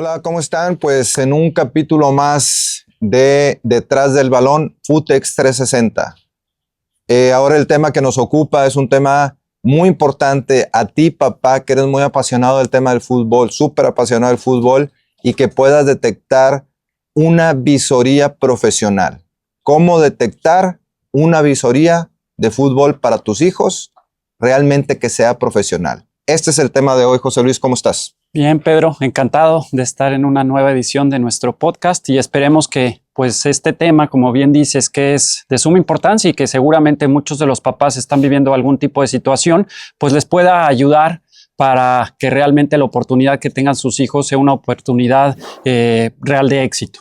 Hola, ¿cómo están? Pues en un capítulo más de Detrás del Balón, Footex 360. Ahora el tema que nos ocupa es un tema muy importante. A ti, papá, que eres muy apasionado del tema del fútbol, súper apasionado del fútbol, y que puedas detectar una visoría profesional. ¿Cómo detectar una visoría de fútbol para tus hijos realmente que sea profesional? Este es el tema de hoy. José Luis, ¿cómo estás? Bien, Pedro, encantado de estar en una nueva edición de nuestro podcast y esperemos que pues este tema, como bien dices, que es de suma importancia y que seguramente muchos de los papás están viviendo algún tipo de situación, pues les pueda ayudar para que realmente la oportunidad que tengan sus hijos sea una oportunidad real de éxito.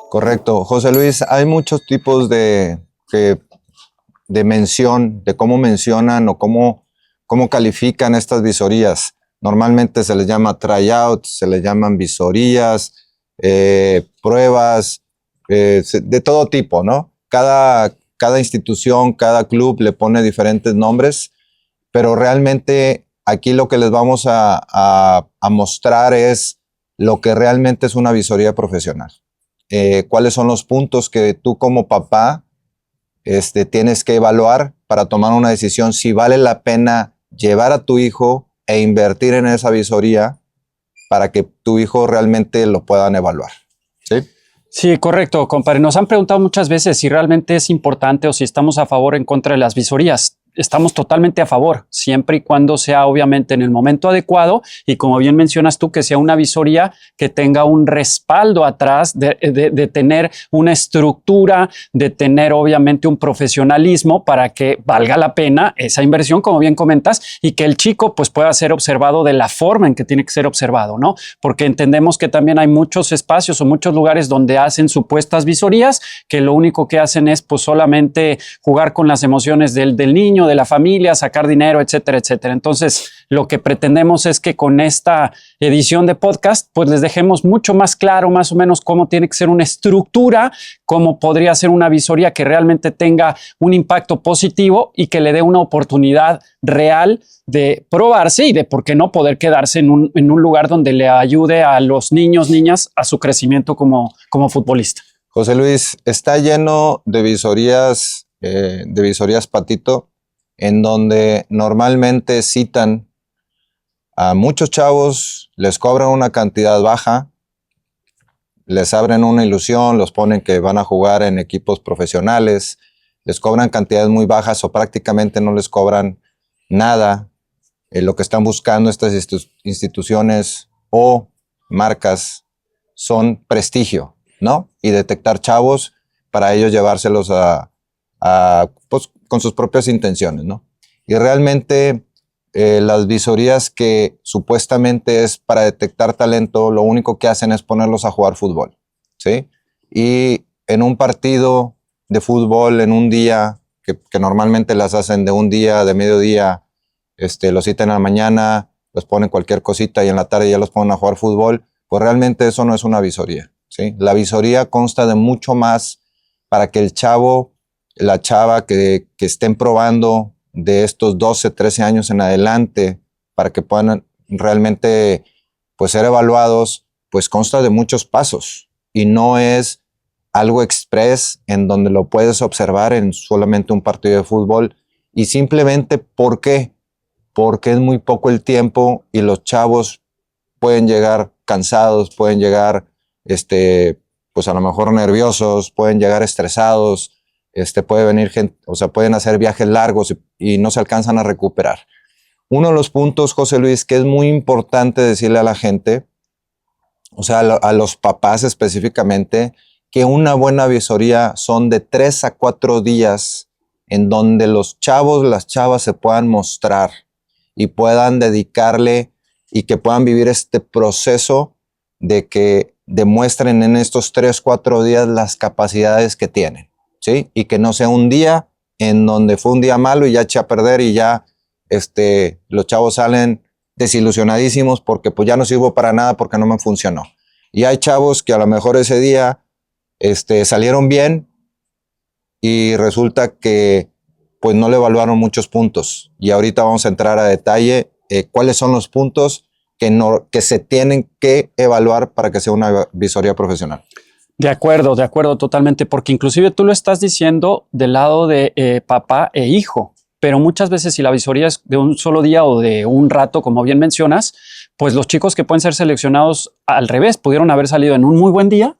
Correcto. José Luis, hay muchos tipos de mención, de cómo mencionan o cómo califican estas visorías. Normalmente se les llama tryouts, se les llaman visorías, pruebas, de todo tipo, ¿no? Cada institución, cada club le pone diferentes nombres, pero realmente aquí lo que les vamos a mostrar es lo que realmente es una visoría profesional. ¿Cuáles son los puntos que tú como papá tienes que evaluar para tomar una decisión si vale la pena llevar a tu hijo e invertir en esa visoría para que tu hijo realmente lo puedan evaluar? ¿Sí? Sí, correcto, compadre. Nos han preguntado muchas veces si realmente es importante o si estamos a favor o en contra de las visorías. Estamos totalmente a favor, siempre y cuando sea obviamente en el momento adecuado y como bien mencionas tú, que sea una visoría que tenga un respaldo atrás de tener una estructura, de tener obviamente un profesionalismo para que valga la pena esa inversión, como bien comentas, y que el chico pues pueda ser observado de la forma en que tiene que ser observado, ¿no? Porque entendemos que también hay muchos espacios o muchos lugares donde hacen supuestas visorías que lo único que hacen es pues solamente jugar con las emociones del niño, de la familia, sacar dinero, etcétera, etcétera. Entonces, lo que pretendemos es que con esta edición de podcast, pues les dejemos mucho más claro, más o menos, cómo tiene que ser una estructura, cómo podría ser una visoría que realmente tenga un impacto positivo y que le dé una oportunidad real de probarse y de por qué no poder quedarse en un lugar donde le ayude a los niños, niñas a su crecimiento como futbolista. José Luis, está lleno de visorías Patito, en donde normalmente citan a muchos chavos, les cobran una cantidad baja, les abren una ilusión, los ponen que van a jugar en equipos profesionales, les cobran cantidades muy bajas o prácticamente no les cobran nada. Lo que están buscando estas instituciones o marcas son prestigio, ¿no? Y detectar chavos para ellos llevárselos pues, con sus propias intenciones, ¿no? Y realmente las visorías que supuestamente es para detectar talento, lo único que hacen es ponerlos a jugar fútbol, ¿sí? Y en un partido de fútbol, en un día, que normalmente las hacen de un día, de mediodía, los citan a la mañana, los ponen cualquier cosita y en la tarde ya los ponen a jugar fútbol, pues realmente eso no es una visoría, ¿sí? La visoría consta de mucho más para que el chavo, la chava que estén probando de estos 12, 13 años en adelante, para que puedan realmente pues, ser evaluados, pues consta de muchos pasos y no es algo express en donde lo puedes observar en solamente un partido de fútbol y simplemente ¿por qué? Porque es muy poco el tiempo y los chavos pueden llegar cansados, pueden llegar pues a lo mejor nerviosos, pueden llegar estresados, puede venir gente, o sea, pueden hacer viajes largos y no se alcanzan a recuperar. Uno de los puntos, José Luis, que es muy importante decirle a la gente, o sea, a los papás específicamente, que una buena visoría son de 3 a 4 días en donde los chavos, las chavas se puedan mostrar y puedan dedicarle y que puedan vivir este proceso de que demuestren en estos 3, 4 días las capacidades que tienen, ¿sí? Y que no sea un día en donde fue un día malo y ya eché a perder y ya los chavos salen desilusionadísimos porque pues ya no sirvo para nada porque no me funcionó. Y hay chavos que a lo mejor ese día salieron bien y resulta que pues no le evaluaron muchos puntos. Y ahorita vamos a entrar a detalle cuáles son los puntos que se tienen que evaluar para que sea una visoría profesional? De acuerdo totalmente, porque inclusive tú lo estás diciendo del lado de papá e hijo, pero muchas veces si la visoría es de un solo día o de un rato, como bien mencionas, pues los chicos que pueden ser seleccionados al revés, pudieron haber salido en un muy buen día,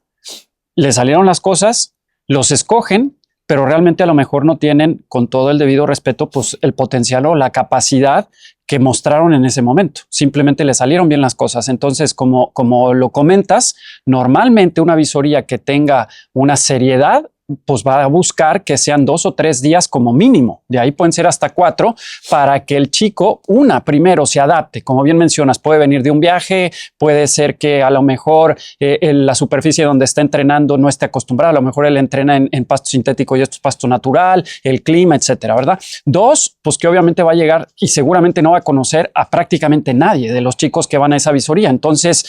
les salieron las cosas, los escogen, pero realmente a lo mejor no tienen, con todo el debido respeto, pues el potencial o la capacidad que mostraron en ese momento. Simplemente le salieron bien las cosas. Entonces, como lo comentas, normalmente una visoría que tenga una seriedad, pues va a buscar que sean 2 o 3 días como mínimo. De ahí pueden ser hasta 4 para que el chico, primero se adapte. Como bien mencionas, puede venir de un viaje, puede ser que a lo mejor la superficie donde está entrenando no esté acostumbrada, a lo mejor él entrena en pasto sintético y esto es pasto natural, el clima, etcétera, ¿verdad? 2, pues que obviamente va a llegar y seguramente no va a conocer a prácticamente nadie de los chicos que van a esa visoría. Entonces,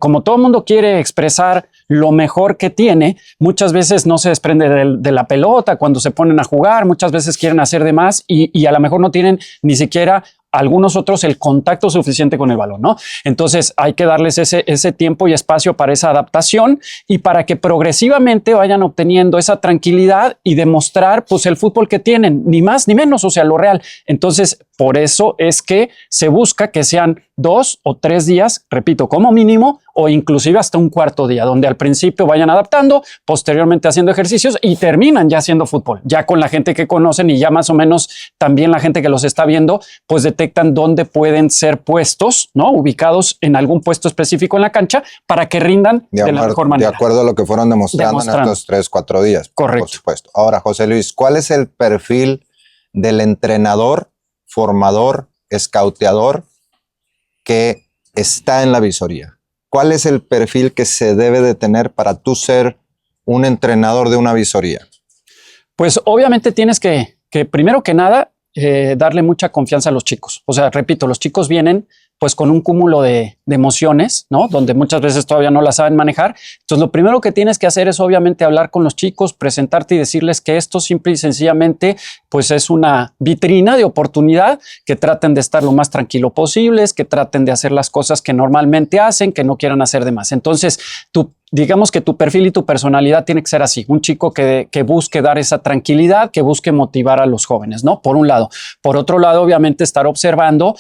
como todo el mundo quiere expresar lo mejor que tiene, muchas veces no se desprende de la pelota cuando se ponen a jugar, muchas veces quieren hacer de más y a lo mejor no tienen ni siquiera algunos otros el contacto suficiente con el balón, ¿no? Entonces hay que darles ese tiempo y espacio para esa adaptación y para que progresivamente vayan obteniendo esa tranquilidad y demostrar pues el fútbol que tienen, ni más ni menos, o sea, lo real. Entonces, por eso es que se busca que sean 2 o 3 días, repito, como mínimo, o inclusive hasta un cuarto día, donde al principio vayan adaptando, posteriormente haciendo ejercicios y terminan ya haciendo fútbol, ya con la gente que conocen y ya más o menos también la gente que los está viendo, pues detectan dónde pueden ser puestos, ¿no? Ubicados en algún puesto específico en la cancha para que rindan de la mejor manera. De acuerdo a lo que fueron demostrando en estos 3, 4 días. Correcto. Por supuesto. Ahora, José Luis, ¿cuál es el perfil del entrenador, formador, escauteador que está en la visoría? ¿Cuál es el perfil que se debe de tener para tú ser un entrenador de una visoría? Pues obviamente tienes que primero que nada, darle mucha confianza a los chicos. O sea, repito, los chicos vienen pues con un cúmulo de emociones, ¿no? Donde muchas veces todavía no las saben manejar. Entonces, lo primero que tienes que hacer es obviamente hablar con los chicos, presentarte y decirles que esto simple y sencillamente pues es una vitrina de oportunidad, que traten de estar lo más tranquilo posibles, que traten de hacer las cosas que normalmente hacen, que no quieran hacer de más. Entonces, digamos que tu perfil y tu personalidad tiene que ser así, un chico que busque dar esa tranquilidad, que busque motivar a los jóvenes, ¿no? Por un lado. Por otro lado, obviamente, estar observando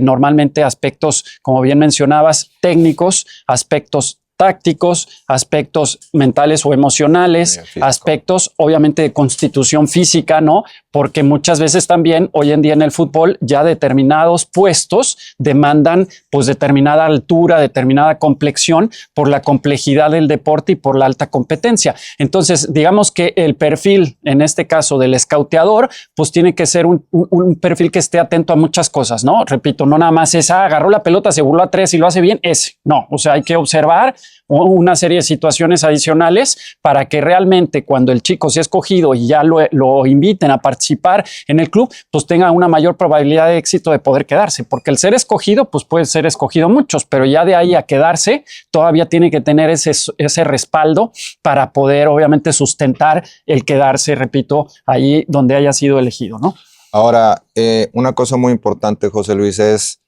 normalmente aspectos, como bien mencionabas, técnicos, aspectos tácticos, aspectos mentales o emocionales, aspectos obviamente de constitución física, ¿no? Porque muchas veces también hoy en día en el fútbol ya determinados puestos demandan pues determinada altura, determinada complexión por la complejidad del deporte y por la alta competencia. Entonces, digamos que el perfil, en este caso del escauteador, pues tiene que ser un perfil que esté atento a muchas cosas, ¿no? Repito, no nada más es, agarró la pelota, se burló a 3 y lo hace bien, ese. No, o sea, hay que observar una serie de situaciones adicionales para que realmente cuando el chico sea escogido y ya lo inviten a participar en el club, pues tenga una mayor probabilidad de éxito de poder quedarse, porque el ser escogido, pues puede ser escogido muchos, pero ya de ahí a quedarse, todavía tiene que tener ese respaldo para poder obviamente sustentar el quedarse, repito, ahí donde haya sido elegido, ¿no? Ahora, una cosa muy importante, José Luis, es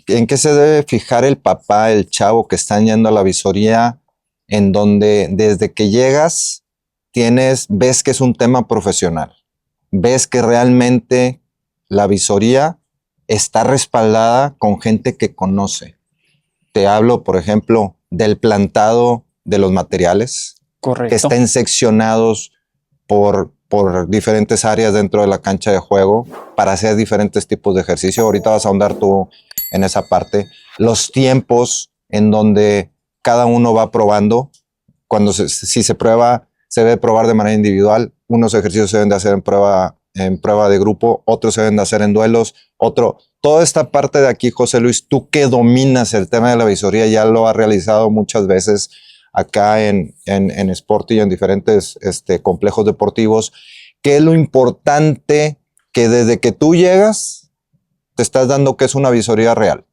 ¿en qué se debe fijar el papá, el chavo que están yendo a la visoría, en donde desde que llegas ves que es un tema profesional? Ves que realmente la visoría está respaldada con gente que conoce. Te hablo, por ejemplo, del plantado de los materiales. Correcto. Que estén seccionados por diferentes áreas dentro de la cancha de juego para hacer diferentes tipos de ejercicio. Ahorita vas a ahondar tú en esa parte. Los tiempos en donde cada uno va probando. Si se prueba, se debe probar de manera individual. Unos ejercicios se deben de hacer en prueba de grupo, otros se deben de hacer en duelos, toda esta parte de aquí, José Luis, tú que dominas el tema de la visoría, ya lo has realizado muchas veces acá en Sport y en diferentes complejos deportivos. ¿Qué es lo importante que desde que tú llegas te estás dando que es una visoría real?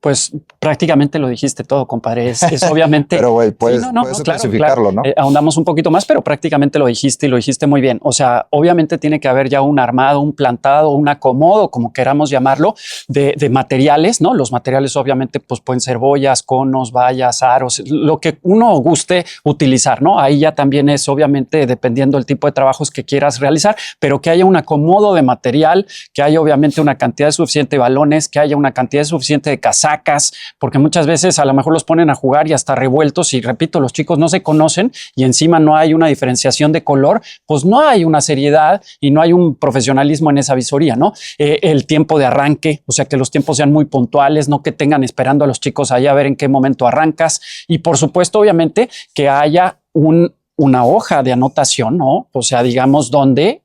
Pues prácticamente lo dijiste todo, compadre. Es obviamente. Pero güey, puedes, sí, puedes especificarlo, ¿no? Ahondamos un poquito más, pero prácticamente lo dijiste y lo dijiste muy bien. O sea, obviamente tiene que haber ya un armado, un plantado, un acomodo, como queramos llamarlo, de materiales, ¿no? Los materiales obviamente pues pueden ser boyas, conos, vallas, aros, lo que uno guste utilizar, ¿no? Ahí ya también es obviamente dependiendo del tipo de trabajos que quieras realizar, pero que haya un acomodo de material, que haya obviamente una cantidad suficiente de balones, que haya una cantidad suficiente de casacas, porque muchas veces a lo mejor los ponen a jugar y hasta revueltos y repito, los chicos no se conocen y encima no hay una diferenciación de color, pues no hay una seriedad y no hay un profesionalismo en esa visoría, ¿no? El tiempo de arranque, o sea, que los tiempos sean muy puntuales, no que tengan esperando a los chicos allá a ver en qué momento arrancas y por supuesto, obviamente, que haya una hoja de anotación, ¿no? O sea, digamos, donde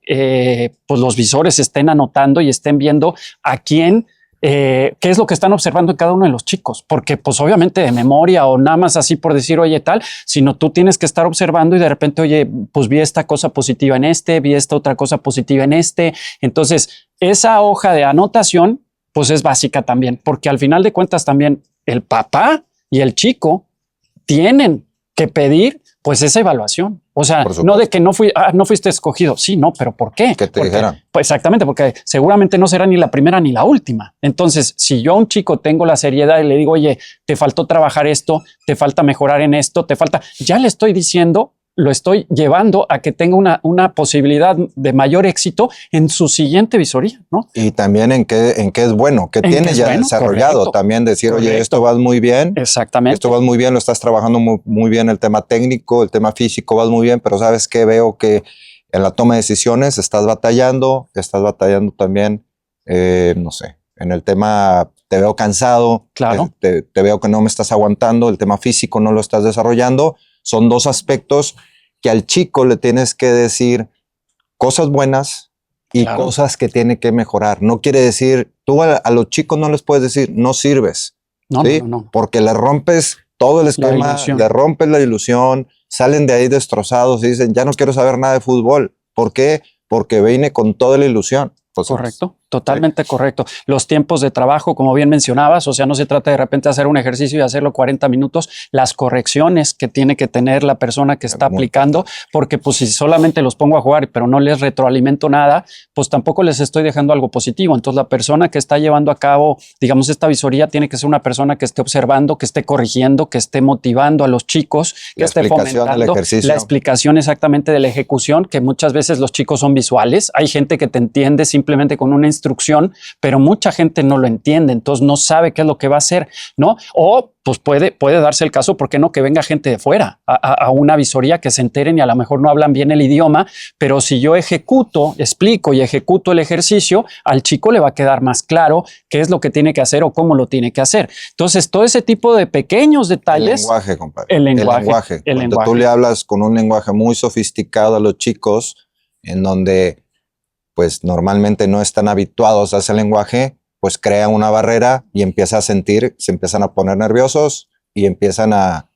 pues los visores estén anotando y estén viendo a quién, qué es lo que están observando en cada uno de los chicos, porque pues obviamente de memoria o nada más así por decir, oye, tal, sino tú tienes que estar observando y de repente, oye, pues vi esta cosa positiva en este, vi esta otra cosa positiva en este. Entonces, esa hoja de anotación, pues es básica también, porque al final de cuentas también el papá y el chico tienen que pedir pues esa evaluación. O sea, no de que no fuiste escogido. Sí, no, pero ¿por qué? Que te dijeran. Pues exactamente, porque seguramente no será ni la primera ni la última. Entonces, si yo a un chico tengo la seriedad y le digo, oye, te faltó trabajar esto, te falta mejorar en esto, ya le estoy diciendo, lo estoy llevando a que tenga una posibilidad de mayor éxito en su siguiente visoría, ¿no? Y también en qué es bueno, que tiene ya bueno, desarrollado. Correcto, también decir, correcto. Oye, esto vas muy bien. Exactamente. Esto vas muy bien, lo estás trabajando muy bien, el tema técnico, el tema físico vas muy bien, pero ¿sabes qué? Veo que en la toma de decisiones estás batallando también, no sé, en el tema te veo cansado, claro. te veo que no me estás aguantando, el tema físico no lo estás desarrollando. Son dos aspectos que al chico le tienes que decir cosas buenas y claro. Cosas que tiene que mejorar. No quiere decir, tú a los chicos no les puedes decir, no sirves. No, ¿sí? No. Porque le rompes todo el esquema, le rompes la ilusión, salen de ahí destrozados y dicen, ya no quiero saber nada de fútbol. ¿Por qué? Porque vine con toda la ilusión. Pues, correcto, totalmente sí. Correcto. Los tiempos de trabajo, como bien mencionabas, o sea, no se trata de repente hacer un ejercicio y hacerlo 40 minutos, las correcciones que tiene que tener la persona que está aplicando, porque pues si solamente los pongo a jugar pero no les retroalimento nada, pues tampoco les estoy dejando algo positivo. Entonces la persona que está llevando a cabo, digamos, esta visoría tiene que ser una persona que esté observando, que esté corrigiendo, que esté motivando a los chicos, que esté fomentando la explicación exactamente de la ejecución, que muchas veces los chicos son visuales. Hay gente que te entiende simplemente con una instrucción, pero mucha gente no lo entiende, entonces no sabe qué es lo que va a hacer, ¿no? O pues puede darse el caso, ¿por qué no? Que venga gente de fuera a una visoría, que se enteren y a lo mejor no hablan bien el idioma, pero si yo explico y ejecuto el ejercicio, al chico le va a quedar más claro qué es lo que tiene que hacer o cómo lo tiene que hacer. Entonces, todo ese tipo de pequeños detalles. El lenguaje, compadre. El lenguaje. Cuando tú le hablas con un lenguaje muy sofisticado a los chicos, en donde pues normalmente no están habituados a ese lenguaje, pues crea una barrera y empieza a sentir, se empiezan a poner nerviosos y empiezan a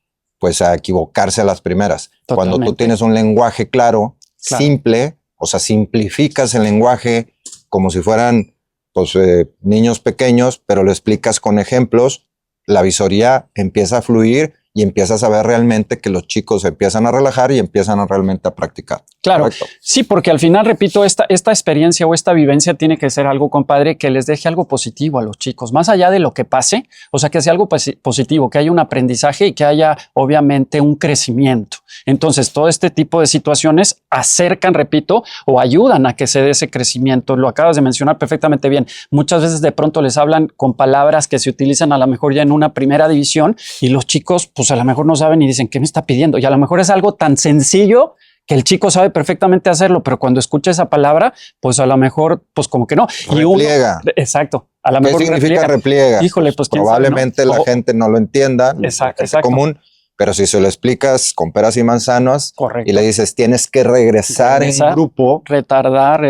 equivocarse a las primeras. Totalmente. Cuando tú tienes un lenguaje claro, simple, o sea, simplificas el lenguaje como si fueran pues, niños pequeños, pero lo explicas con ejemplos, la visoría empieza a fluir y empiezas a ver realmente que los chicos se empiezan a relajar y empiezan a realmente a practicar. Claro, ¿correcto? Sí, porque al final, repito, esta experiencia o esta vivencia tiene que ser algo, compadre, que les deje algo positivo a los chicos, más allá de lo que pase, o sea, que sea algo positivo, que haya un aprendizaje y que haya, obviamente, un crecimiento. Entonces, todo este tipo de situaciones acercan, repito, o ayudan a que se dé ese crecimiento. Lo acabas de mencionar perfectamente bien. Muchas veces de pronto les hablan con palabras que se utilizan a lo mejor ya en una primera división y los chicos, pues a lo mejor no saben y dicen, ¿qué me está pidiendo? Y a lo mejor es algo tan sencillo que el chico sabe perfectamente hacerlo, pero cuando escucha esa palabra, pues a lo mejor, pues como que no. Repliega. Exacto. A lo ¿Qué mejor significa repliega? Híjole, pues probablemente sabe, ¿no? La gente no lo entienda, exacto. común, pero si se lo explicas con peras y manzanas, correcto, y le dices, tienes que regresar en grupo. Retardar.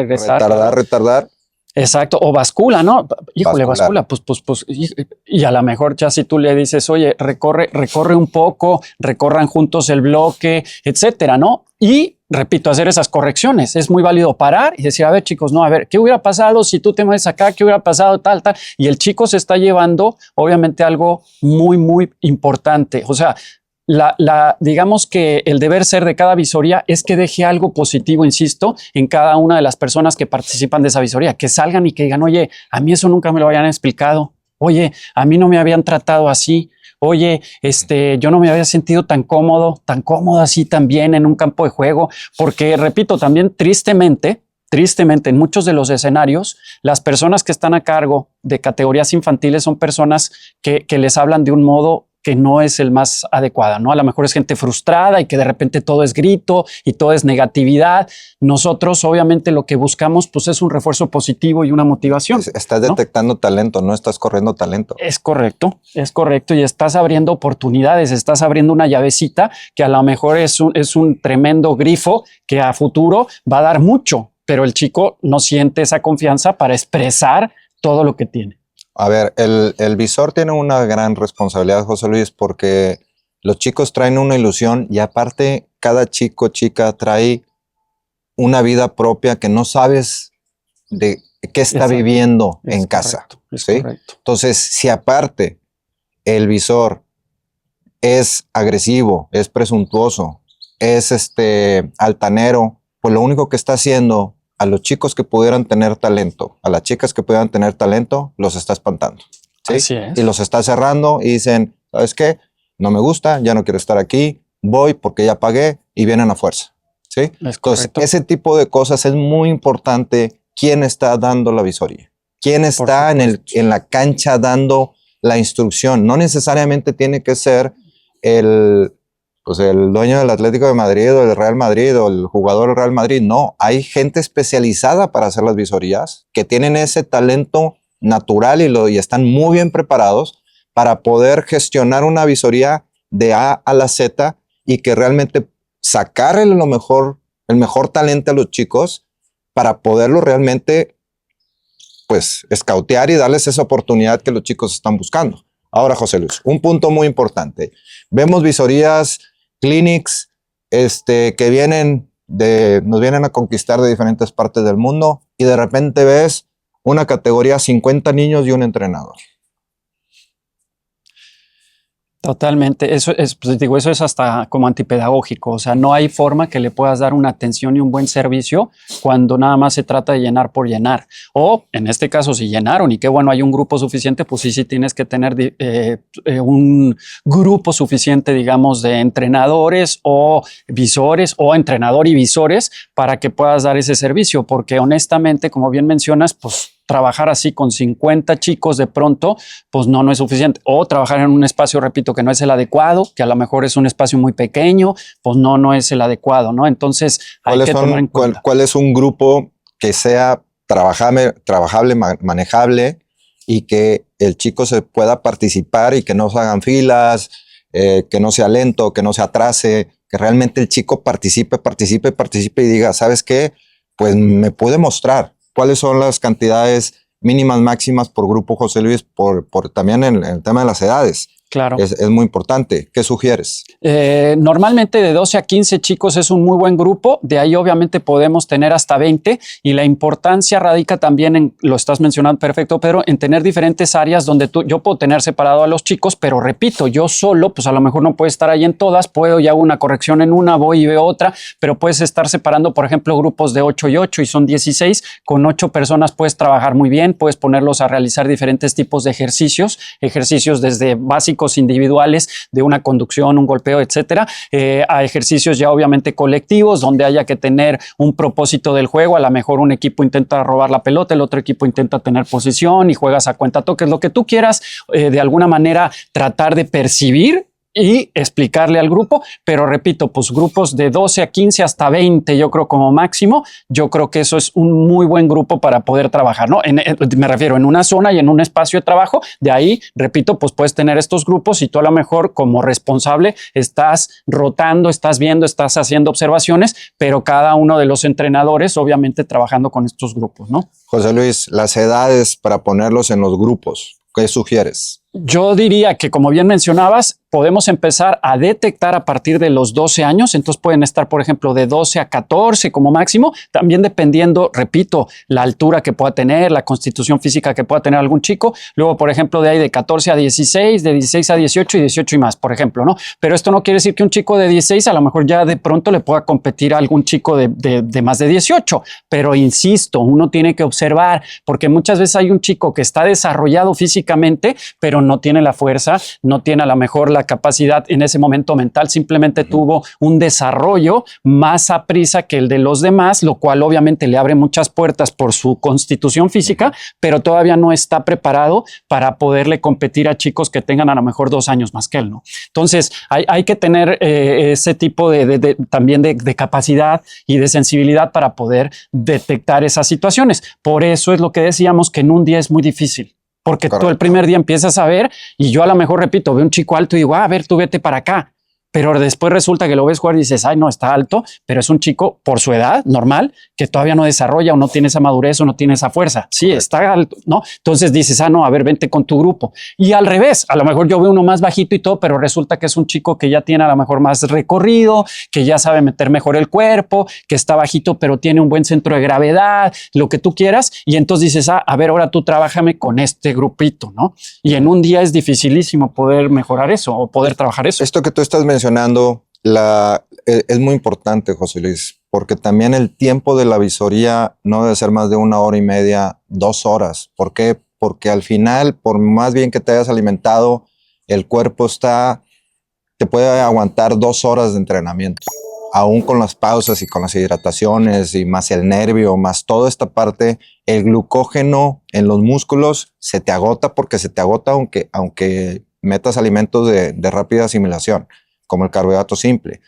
Exacto, o bascula, ¿no? Híjole, Vascular. pues, y a lo mejor ya si tú le dices, oye, recorre un poco, recorran juntos el bloque, etcétera, ¿no? Y repito, hacer esas correcciones. Es muy válido parar y decir, a ver, chicos, no, a ver, ¿qué hubiera pasado si tú te mueves acá? ¿Qué hubiera pasado? Tal, tal. Y el chico se está llevando, obviamente, algo muy, muy importante. O sea, digamos que el deber ser de cada visoría es que deje algo positivo, insisto, en cada una de las personas que participan de esa visoría, que salgan y que digan, oye, a mí eso nunca me lo habían explicado, oye, a mí no me habían tratado así, oye, yo no me había sentido tan cómodo así también en un campo de juego, porque repito, también tristemente, en muchos de los escenarios, las personas que están a cargo de categorías infantiles son personas que les hablan de un modo que no es el más adecuado, ¿no? A lo mejor es gente frustrada y que de repente todo es grito y todo es negatividad. Nosotros, obviamente, lo que buscamos, pues, es un refuerzo positivo y una motivación. Estás detectando talento, no estás corriendo talento. Es correcto, y estás abriendo oportunidades, estás abriendo una llavecita que a lo mejor es un tremendo grifo que a futuro va a dar mucho, pero el chico no siente esa confianza para expresar todo lo que tiene. A ver, el visor tiene una gran responsabilidad, José Luis, porque los chicos traen una ilusión y aparte cada chico, chica trae una vida propia que no sabes de qué está viviendo en casa. ¿Sí? Correcto. Entonces, si aparte el visor es agresivo, es presuntuoso, es altanero, pues lo único que está haciendo a los chicos que pudieran tener talento, a las chicas que pudieran tener talento, los está espantando. ¿Sí? Así es. Y los está cerrando y dicen, ¿sabes qué? No me gusta, ya no quiero estar aquí, voy porque ya pagué y vienen a fuerza. ¿Sí? Entonces, ese tipo de cosas es muy importante. ¿Quién está dando la visoría? ¿Quién está en la cancha dando la instrucción? No necesariamente tiene que ser el dueño del Atlético de Madrid o del Real Madrid o el jugador del Real Madrid. No, hay gente especializada para hacer las visorías que tienen ese talento natural y están muy bien preparados para poder gestionar una visoría de A a la Z y que realmente sacarle el mejor talento a los chicos para poderlo realmente pues escautear y darles esa oportunidad que los chicos están buscando. Ahora, José Luis, un punto muy importante. Vemos visorías, clinics, que nos vienen a conquistar de diferentes partes del mundo y de repente ves una categoría 50 niños y un entrenador. Totalmente, eso es hasta como antipedagógico, o sea, no hay forma que le puedas dar una atención y un buen servicio cuando nada más se trata de llenar por llenar, o en este caso si llenaron y qué bueno hay un grupo suficiente, pues sí tienes que tener un grupo suficiente, digamos, de entrenadores o visores o entrenador y visores para que puedas dar ese servicio, porque honestamente, como bien mencionas, pues trabajar así con 50 chicos de pronto, pues no es suficiente. O trabajar en un espacio, repito, que no es el adecuado, que a lo mejor es un espacio muy pequeño, pues no es el adecuado, ¿no? Entonces hay que tomar en cuenta. ¿Cuál es un grupo que sea trabajable, manejable y que el chico se pueda participar y que no se hagan filas, que no sea lento, que no se atrase, que realmente el chico participe y diga, ¿sabes qué? Pues me puede mostrar. ¿Cuáles son las cantidades mínimas, máximas por grupo, José Luis? Por también en el tema de las edades. Claro. Es muy importante. ¿Qué sugieres? Normalmente de 12 a 15 chicos es un muy buen grupo. De ahí obviamente podemos tener hasta 20 y la importancia radica también en, lo estás mencionando perfecto, Pedro, en tener diferentes áreas donde yo puedo tener separado a los chicos, pero repito, yo solo, pues a lo mejor no puedo estar ahí en todas, puedo y hago una corrección en una, voy y veo otra, pero puedes estar separando, por ejemplo, grupos de 8 y 8 y son 16. Con 8 personas puedes trabajar muy bien, puedes ponerlos a realizar diferentes tipos de ejercicios desde básicos individuales de una conducción, un golpeo, etcétera, a ejercicios ya obviamente colectivos donde haya que tener un propósito del juego. A lo mejor un equipo intenta robar la pelota, el otro equipo intenta tener posición y juegas a cuenta toques, lo que tú quieras, de alguna manera tratar de percibir y explicarle al grupo, pero repito, pues grupos de 12 a 15 hasta 20, yo creo como máximo, yo creo que eso es un muy buen grupo para poder trabajar, ¿no? Me refiero en una zona y en un espacio de trabajo, de ahí, repito, pues puedes tener estos grupos y tú a lo mejor como responsable estás rotando, estás viendo, estás haciendo observaciones, pero cada uno de los entrenadores obviamente trabajando con estos grupos, ¿no? José Luis, las edades para ponerlos en los grupos, ¿qué sugieres? Yo diría que, como bien mencionabas, podemos empezar a detectar a partir de los 12 años. Entonces pueden estar, por ejemplo, de 12 a 14 como máximo, también dependiendo, repito, la altura que pueda tener, la constitución física que pueda tener algún chico. Luego, por ejemplo, de ahí de 14 a 16, de 16 a 18 y 18 y más, por ejemplo, ¿no? Pero esto no quiere decir que un chico de 16 a lo mejor ya de pronto le pueda competir a algún chico de más de 18. Pero insisto, uno tiene que observar, porque muchas veces hay un chico que está desarrollado físicamente, pero no tiene la fuerza, no tiene a lo mejor la capacidad en ese momento mental, simplemente tuvo un desarrollo más a prisa que el de los demás, lo cual obviamente le abre muchas puertas por su constitución física, pero todavía no está preparado para poderle competir a chicos que tengan a lo mejor 2 años más que él, ¿no? Entonces hay que tener ese tipo también de capacidad y de sensibilidad para poder detectar esas situaciones. Por eso es lo que decíamos, que en un día es muy difícil. Porque tú el primer día empiezas a ver y yo a lo mejor, repito, veo un chico alto y digo, a ver, tú vete para acá. Pero después resulta que lo ves jugar y dices, ay, no, está alto, pero es un chico por su edad normal que todavía no desarrolla o no tiene esa madurez o no tiene esa fuerza. Sí, está alto, ¿no? Entonces dices, no, a ver, vente con tu grupo. Y al revés, a lo mejor yo veo uno más bajito y todo, pero resulta que es un chico que ya tiene a lo mejor más recorrido, que ya sabe meter mejor el cuerpo, que está bajito, pero tiene un buen centro de gravedad, lo que tú quieras. Y entonces dices, a ver, ahora tú trabájame con este grupito, ¿no? Y en un día es dificilísimo poder mejorar eso o poder trabajar eso. Esto que tú estás mencionando es muy importante, José Luis, porque también el tiempo de la visoría no debe ser más de 1 hora y media, 2 horas. ¿Por qué? Porque al final, por más bien que te hayas alimentado, el cuerpo te puede aguantar 2 horas de entrenamiento, aún con las pausas y con las hidrataciones y más el nervio, más toda esta parte, el glucógeno en los músculos se te agota porque se te agota aunque metas alimentos de rápida asimilación, como el carbohidrato simple.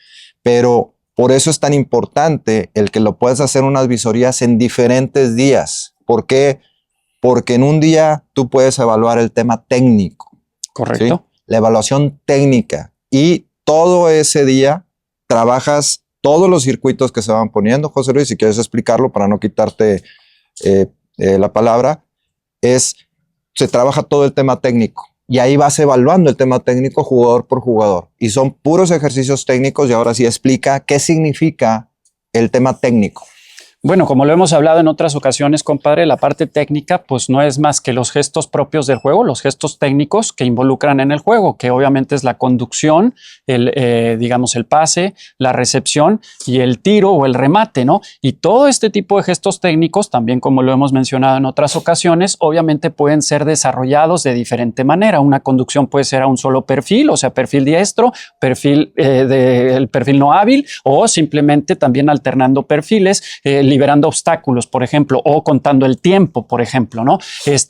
Pero por eso es tan importante el que lo puedas hacer unas visorías en diferentes días. ¿Por qué? Porque en un día tú puedes evaluar el tema técnico. Correcto. ¿Sí? La evaluación técnica. Y todo ese día trabajas todos los circuitos que se van poniendo. José Luis, si quieres explicarlo para no quitarte la palabra, se trabaja todo el tema técnico. Y ahí vas evaluando el tema técnico jugador por jugador. Y son puros ejercicios técnicos. Y ahora sí explica qué significa el tema técnico. Bueno, como lo hemos hablado en otras ocasiones, compadre, la parte técnica pues no es más que los gestos propios del juego, los gestos técnicos que involucran en el juego, que obviamente es la conducción, digamos el pase, la recepción y el tiro o el remate, ¿no? Y todo este tipo de gestos técnicos, también como lo hemos mencionado en otras ocasiones, obviamente pueden ser desarrollados de diferente manera. Una conducción puede ser a un solo perfil, o sea, perfil diestro, el perfil no hábil, o simplemente también alternando perfiles, liberando obstáculos, por ejemplo, o contando el tiempo, por ejemplo, ¿no?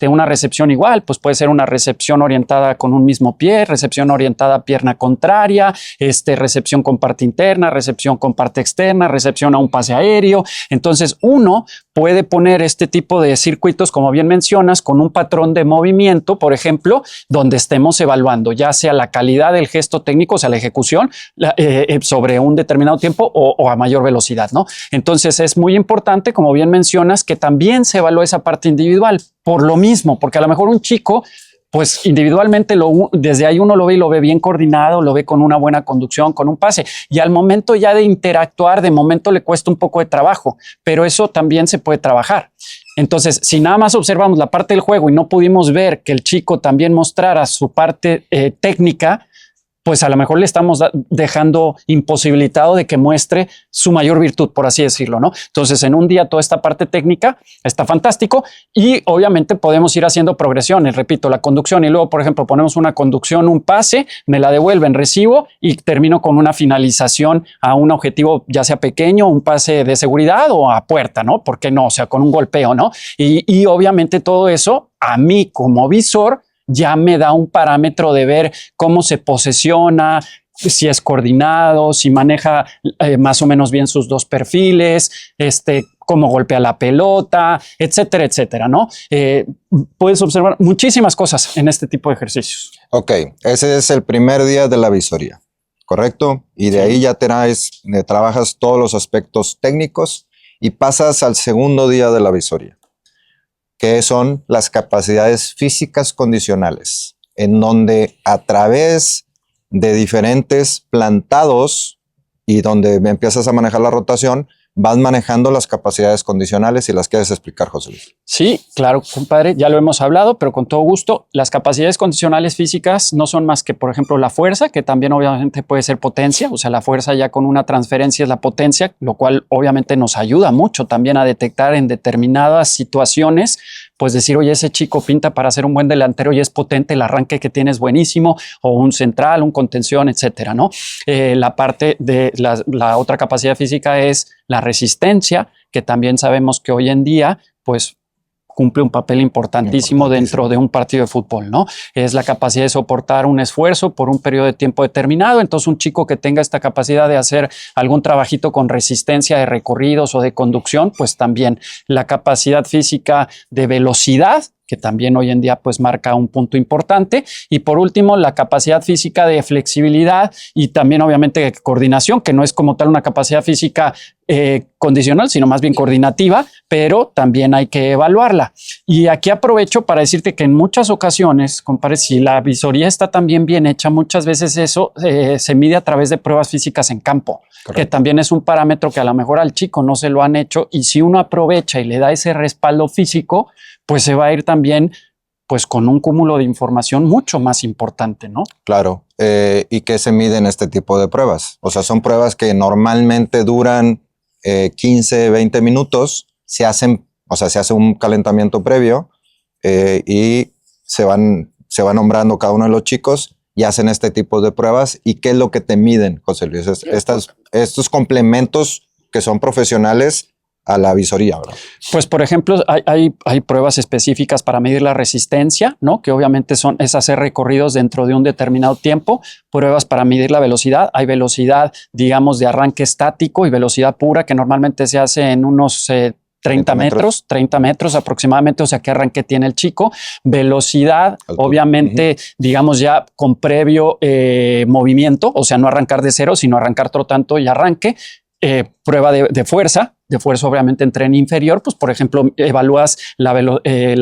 Una recepción igual, pues puede ser una recepción orientada con un mismo pie, recepción orientada a pierna contraria, recepción con parte interna, recepción con parte externa, recepción a un pase aéreo. Entonces, uno puede poner este tipo de circuitos, como bien mencionas, con un patrón de movimiento, por ejemplo, donde estemos evaluando ya sea la calidad del gesto técnico, o sea, la ejecución sobre un determinado tiempo o a mayor velocidad, ¿no? Entonces, es muy importante, como bien mencionas, que también se evalúe esa parte individual por lo mismo, porque a lo mejor un chico, pues individualmente desde ahí uno lo ve y lo ve bien coordinado, lo ve con una buena conducción, con un pase, y al momento ya de interactuar, de momento le cuesta un poco de trabajo, pero eso también se puede trabajar. Entonces, si nada más observamos la parte del juego y no pudimos ver que el chico también mostrara su parte técnica, pues a lo mejor le estamos dejando imposibilitado de que muestre su mayor virtud, por así decirlo, ¿no? Entonces, en un día toda esta parte técnica está fantástico y obviamente podemos ir haciendo progresiones, repito, la conducción y luego, por ejemplo, ponemos una conducción, un pase, me la devuelven, recibo y termino con una finalización a un objetivo, ya sea pequeño, un pase de seguridad o a puerta, ¿no? ¿Por qué no? O sea, con un golpeo, ¿no? Y obviamente todo eso, a mí como visor, ya me da un parámetro de ver cómo se posesiona, si es coordinado, si maneja más o menos bien sus dos perfiles, cómo golpea la pelota, etcétera, etcétera, ¿no? Puedes observar muchísimas cosas en este tipo de ejercicios. Ok, ese es el primer día de la visoría, ¿correcto? Y de ahí ya trabajas todos los aspectos técnicos y pasas al segundo día de la visoría, que son las capacidades físicas condicionales, en donde a través de diferentes plantados y donde empiezas a manejar la rotación, vas manejando las capacidades condicionales y las quieres explicar, José Luis. Sí, claro, compadre, ya lo hemos hablado, pero con todo gusto. Las capacidades condicionales físicas no son más que, por ejemplo, la fuerza, que también obviamente puede ser potencia, o sea, la fuerza ya con una transferencia es la potencia, lo cual obviamente nos ayuda mucho también a detectar en determinadas situaciones, pues decir, oye, ese chico pinta para ser un buen delantero y es potente, el arranque que tiene es buenísimo, o un central, un contención, etcétera, ¿no? La parte de la otra capacidad física es la resistencia, que también sabemos que hoy en día, pues, cumple un papel importantísimo dentro de un partido de fútbol, ¿no? Es la capacidad de soportar un esfuerzo por un periodo de tiempo determinado. Entonces, un chico que tenga esta capacidad de hacer algún trabajito con resistencia de recorridos o de conducción, pues también la capacidad física de velocidad, que también hoy en día pues marca un punto importante. Y por último, la capacidad física de flexibilidad y también obviamente de coordinación, que no es como tal una capacidad física condicional, sino más bien coordinativa, pero también hay que evaluarla. Y aquí aprovecho para decirte que en muchas ocasiones, compadre, si la visoría está también bien hecha, muchas veces eso se mide a través de pruebas físicas en campo. Correcto. Que también es un parámetro que a lo mejor al chico no se lo han hecho, y si uno aprovecha y le da ese respaldo físico, pues se va a ir también pues con un cúmulo de información mucho más importante, ¿no? Claro. ¿Y qué se mide en este tipo de pruebas? O sea, son pruebas que normalmente duran 15, 20 minutos, se hace un calentamiento previo y se van nombrando cada uno de los chicos y hacen este tipo de pruebas. ¿Y qué es lo que te miden, José Luis? Estos complementos que son profesionales a la visoría, ¿verdad? Pues, por ejemplo, hay pruebas específicas para medir la resistencia, ¿no? Que obviamente es hacer recorridos dentro de un determinado tiempo. Pruebas para medir la velocidad. Hay velocidad, digamos, de arranque estático y velocidad pura, que normalmente se hace en unos 30 metros aproximadamente, o sea, qué arranque tiene el chico. Velocidad, altura. Obviamente, digamos ya con previo movimiento, o sea, no arrancar de cero, sino arrancar trotando y arranque. Prueba de fuerza obviamente en tren inferior, pues por ejemplo evalúas la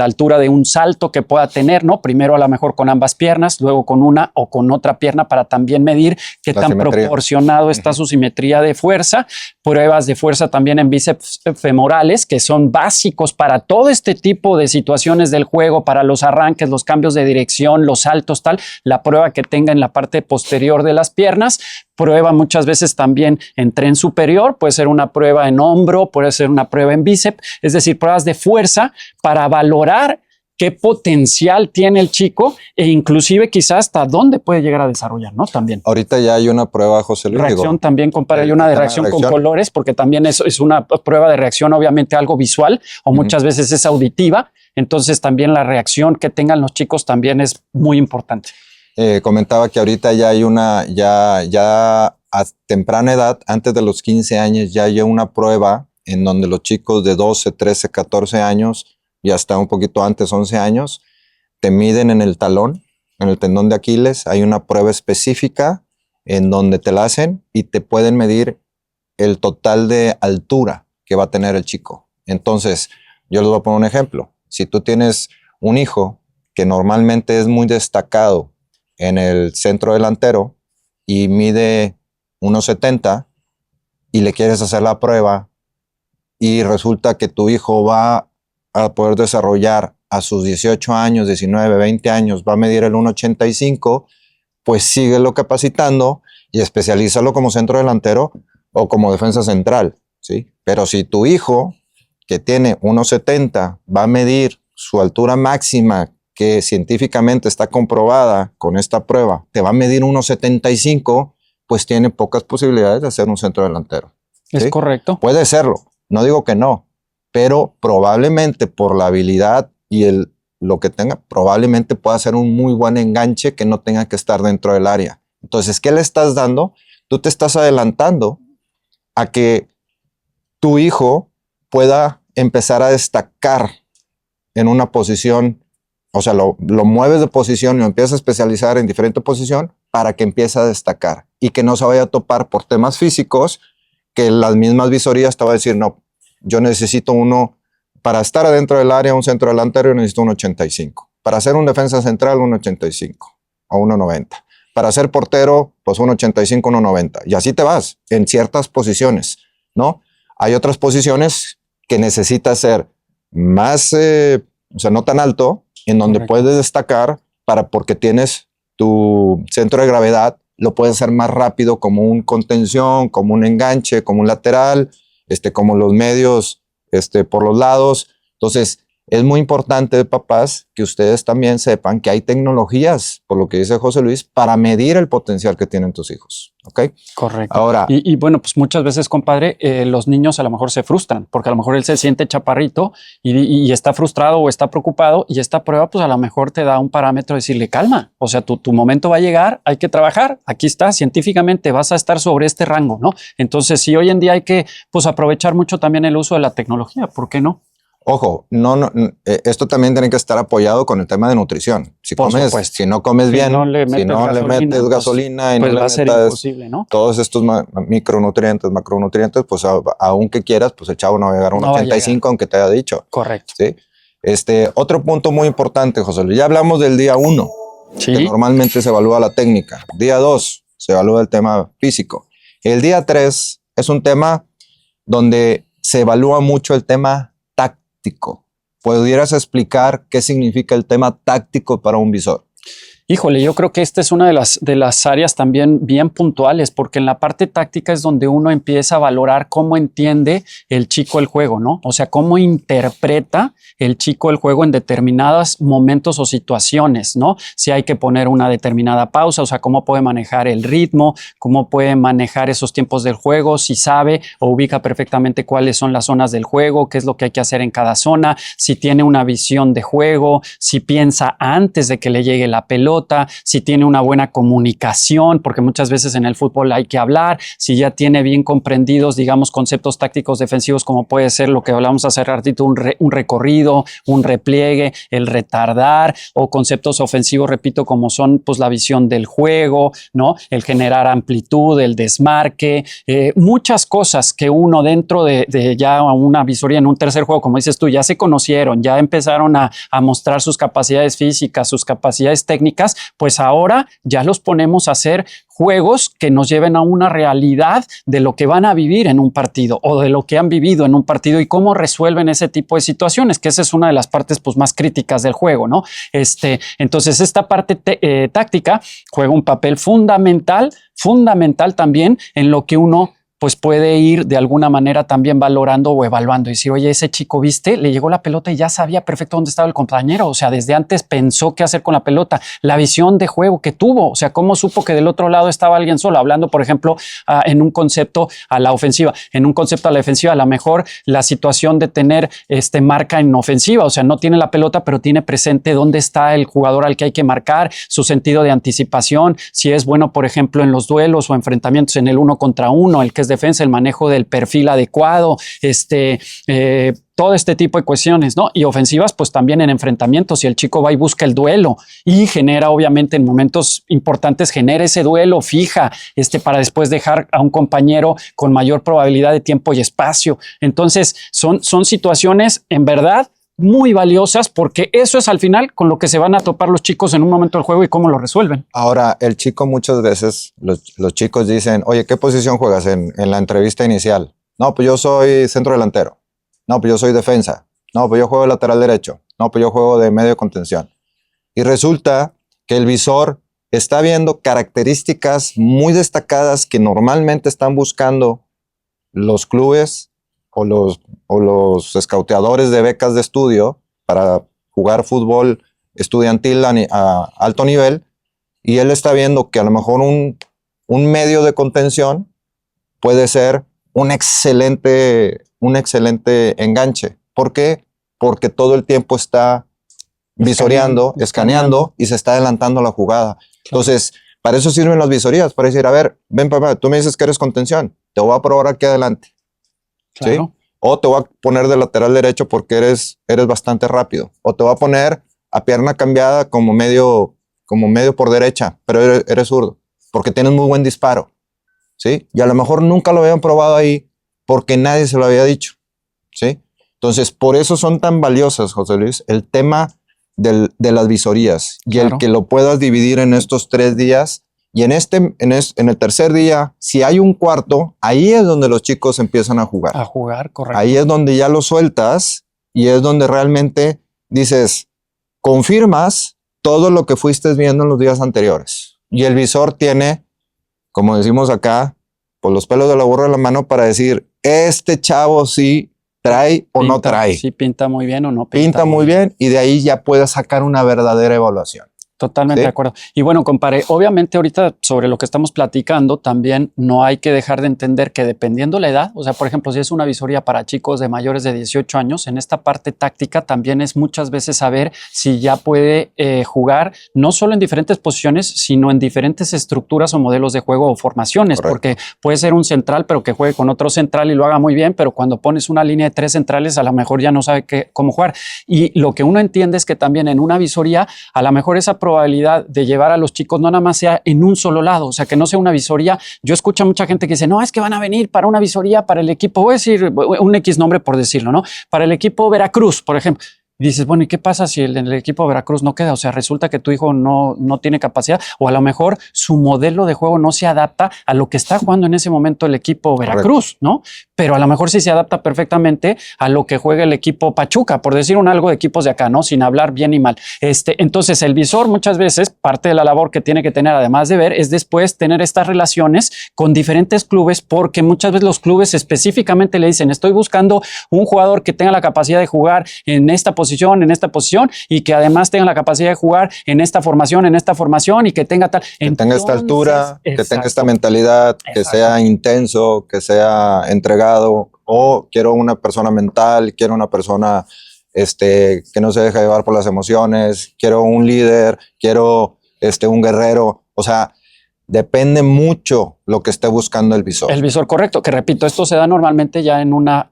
altura de un salto que pueda tener, ¿no? Primero a lo mejor con ambas piernas, luego con una o con otra pierna para también medir qué tan simetría. Proporcionado está su simetría de fuerza. Pruebas de fuerza también en bíceps femorales, que son básicos para todo este tipo de situaciones del juego, para los arranques, los cambios de dirección, los saltos, tal. La prueba que tenga en la parte posterior de las piernas. Prueba muchas veces también en tren superior, puede ser una prueba en hombro, puede ser una prueba en bíceps, es decir, pruebas de fuerza para valorar qué potencial tiene el chico e inclusive quizás hasta dónde puede llegar a desarrollar, ¿no? También. Ahorita ya hay una prueba, José Luis. Reacción también, compadre, hay una de reacción con colores, porque también es una prueba de reacción obviamente algo visual o muchas veces es auditiva, entonces también la reacción que tengan los chicos también es muy importante. Comentaba que ahorita ya hay ya a temprana edad, antes de los 15 años, ya hay una prueba en donde los chicos de 12, 13, 14 años y hasta un poquito antes, 11 años, te miden en el talón, en el tendón de Aquiles. Hay una prueba específica en donde te la hacen y te pueden medir el total de altura que va a tener el chico. Entonces, yo les voy a poner un ejemplo. Si tú tienes un hijo que normalmente es muy destacado en el centro delantero y mide 1.70 y le quieres hacer la prueba y resulta que tu hijo va a poder desarrollar a sus 18 años, 19, 20 años, va a medir el 1.85, pues síguelo capacitando y especialízalo como centro delantero o como defensa central, ¿sí? Pero si tu hijo que tiene 1.70 va a medir su altura máxima, que científicamente está comprobada con esta prueba, te va a medir 1.75, pues tiene pocas posibilidades de ser un centro delantero. ¿Sí? Es correcto. Puede serlo, no digo que no, pero probablemente por la habilidad y lo que tenga, probablemente pueda ser un muy buen enganche que no tenga que estar dentro del área. Entonces, ¿qué le estás dando? Tú te estás adelantando a que tu hijo pueda empezar a destacar en una posición, o sea, lo mueves de posición y lo empiezas a especializar en diferente posición para que empiece a destacar y que no se vaya a topar por temas físicos que las mismas visorías te va a decir, no, yo necesito uno, para estar adentro del área, un centro delantero, necesito un 85. Para ser un defensa central, un 85 o 1.90. Para ser portero, pues un 85, 1.90. Y así te vas en ciertas posiciones, ¿no? Hay otras posiciones que necesitas ser más, o sea, no tan alto, en donde Correcto. puedes destacar porque tienes tu centro de gravedad, lo puedes hacer más rápido como un contención, como un enganche, como un lateral, como los medios, por los lados. Entonces, es muy importante, papás, que ustedes también sepan que hay tecnologías, por lo que dice José Luis, para medir el potencial que tienen tus hijos. ¿Ok? Correcto. Ahora, Y bueno, pues muchas veces, compadre, los niños a lo mejor se frustran porque a lo mejor él se siente chaparrito y está frustrado o está preocupado, y esta prueba pues a lo mejor te da un parámetro de decirle calma, o sea, tu momento va a llegar, hay que trabajar, aquí está, científicamente vas a estar sobre este rango, ¿no? Entonces sí, hoy en día hay que pues aprovechar mucho también el uso de la tecnología, ¿por qué no? ojo, esto también tiene que estar apoyado con el tema de nutrición. Si Por comes, supuesto. si no comes Si bien, no le si metes no le gasolina, metes pues, gasolina y pues no le va a ser metas imposible, ¿no? todos estos micronutrientes, macronutrientes, pues aunque quieras, pues el chavo no va a llegar a un No va a llegar. 85, aunque te haya dicho. Correcto. ¿Sí? Otro punto muy importante, José Luis. Ya hablamos del día 1, que Sí. normalmente se evalúa la técnica. Día 2, se evalúa el tema físico. El día 3 es un tema donde se evalúa mucho el tema táctico. ¿Pudieras explicar qué significa el tema táctico para un visor? Híjole, yo creo que esta es una de las áreas también bien puntuales, porque en la parte táctica es donde uno empieza a valorar cómo entiende el chico el juego, ¿no? O sea, cómo interpreta el chico el juego en determinados momentos o situaciones, ¿no? Si hay que poner una determinada pausa, o sea, cómo puede manejar el ritmo, cómo puede manejar esos tiempos del juego, si sabe o ubica perfectamente cuáles son las zonas del juego, qué es lo que hay que hacer en cada zona, si tiene una visión de juego, si piensa antes de que le llegue la pelota, si tiene una buena comunicación, porque muchas veces en el fútbol hay que hablar, si ya tiene bien comprendidos, digamos, conceptos tácticos defensivos, como puede ser lo que hablamos hace ratito, un recorrido, un repliegue, el retardar, o conceptos ofensivos, repito, como son pues la visión del juego, ¿no? El generar amplitud, el desmarque, muchas cosas que uno dentro de ya una visoría en un tercer juego, como dices tú, ya se conocieron, ya empezaron a mostrar sus capacidades físicas, sus capacidades técnicas, pues ahora ya los ponemos a hacer juegos que nos lleven a una realidad de lo que van a vivir en un partido o de lo que han vivido en un partido y cómo resuelven ese tipo de situaciones, que esa es una de las partes pues, más críticas del juego, ¿no? Entonces esta parte táctica juega un papel fundamental también en lo que uno pues puede ir de alguna manera también valorando o evaluando y decir, oye, ese chico, ¿viste? Le llegó la pelota y ya sabía perfecto dónde estaba el compañero. O sea, desde antes pensó qué hacer con la pelota, la visión de juego que tuvo. O sea, cómo supo que del otro lado estaba alguien solo, hablando, por ejemplo, en un concepto a la ofensiva. En un concepto a la defensiva, a lo mejor la situación de tener marca en ofensiva. O sea, no tiene la pelota, pero tiene presente dónde está el jugador al que hay que marcar, su sentido de anticipación, si es bueno, por ejemplo, en los duelos o enfrentamientos en el 1 contra 1, el que es defensa, el manejo del perfil adecuado, todo este tipo de cuestiones, ¿no? Y ofensivas, pues también en enfrentamientos, si el chico va y busca el duelo y genera, obviamente, en momentos importantes, genera ese duelo, fija, para después dejar a un compañero con mayor probabilidad de tiempo y espacio. Entonces, son situaciones, en verdad, muy valiosas, porque eso es al final con lo que se van a topar los chicos en un momento del juego y cómo lo resuelven. Ahora, el chico muchas veces, los chicos dicen, oye, ¿qué posición juegas en la entrevista inicial? No, pues yo soy centro delantero. No, pues yo soy defensa. No, pues yo juego lateral derecho. No, pues yo juego de medio de contención. Y resulta que el visor está viendo características muy destacadas que normalmente están buscando los clubes o los escauteadores de becas de estudio para jugar fútbol estudiantil a alto nivel, y él está viendo que a lo mejor un medio de contención puede ser un excelente enganche. ¿Por qué? Porque todo el tiempo está visoreando, escaneando y se está adelantando la jugada. Claro. Entonces, para eso sirven las visorías, para decir, a ver, ven papá, tú me dices que eres contención, te voy a probar aquí adelante. Claro. ¿Sí? O te voy a poner de lateral derecho porque eres bastante rápido. O te voy a poner a pierna cambiada como medio por derecha, pero eres zurdo, porque tienes muy buen disparo. ¿Sí? Y a lo mejor nunca lo habían probado ahí porque nadie se lo había dicho. ¿Sí? Entonces, por eso son tan valiosas, José Luis, el tema de las visorías. Y claro, el que lo puedas dividir en estos 3 días. Y en el tercer día, si hay un cuarto, ahí es donde los chicos empiezan a jugar. A jugar, correcto. Ahí es donde ya lo sueltas y es donde realmente dices, confirmas todo lo que fuiste viendo en los días anteriores. Y el visor tiene, como decimos acá, pues los pelos de la burra en la mano para decir, este chavo sí trae o no trae. Sí pinta muy bien o no pinta muy bien. Y de ahí ya puedes sacar una verdadera evaluación. Totalmente, ¿sí?, de acuerdo. Y bueno, compadre, obviamente ahorita sobre lo que estamos platicando, también no hay que dejar de entender que dependiendo la edad, o sea, por ejemplo, si es una visoría para chicos de mayores de 18 años, en esta parte táctica también es muchas veces saber si ya puede jugar no solo en diferentes posiciones, sino en diferentes estructuras o modelos de juego o formaciones. Correcto. Porque puede ser un central, pero que juegue con otro central y lo haga muy bien, pero cuando pones una línea de 3 centrales, a lo mejor ya no sabe cómo jugar. Y lo que uno entiende es que también en una visoría, a lo mejor esa probabilidad de llevar a los chicos no nada más sea en un solo lado, o sea, que no sea una visoría. Yo escucho a mucha gente que dice, no, es que van a venir para una visoría para el equipo, voy a decir un X nombre por decirlo, ¿no? Para el equipo Veracruz, por ejemplo. Y dices, bueno, ¿y qué pasa si el equipo de Veracruz no queda? O sea, resulta que tu hijo no tiene capacidad, o a lo mejor su modelo de juego no se adapta a lo que está jugando en ese momento el equipo Veracruz, correcto, ¿no? Pero a lo mejor sí se adapta perfectamente a lo que juega el equipo Pachuca, por decir algo de equipos de acá, ¿no? Sin hablar bien y mal. Entonces, el visor muchas veces, parte de la labor que tiene que tener, además de ver, es después tener estas relaciones con diferentes clubes, porque muchas veces los clubes específicamente le dicen, estoy buscando un jugador que tenga la capacidad de jugar en esta posición y que además tenga la capacidad de jugar en esta formación y que tenga tal. Que tenga esta altura, exacto, que tenga esta mentalidad, exacto, que sea intenso, que sea entregado, o quiero una persona mental, quiero una persona que no se deja llevar por las emociones, quiero un líder, quiero un guerrero, o sea, depende mucho lo que esté buscando el visor. El visor, correcto, que repito, esto se da normalmente ya en una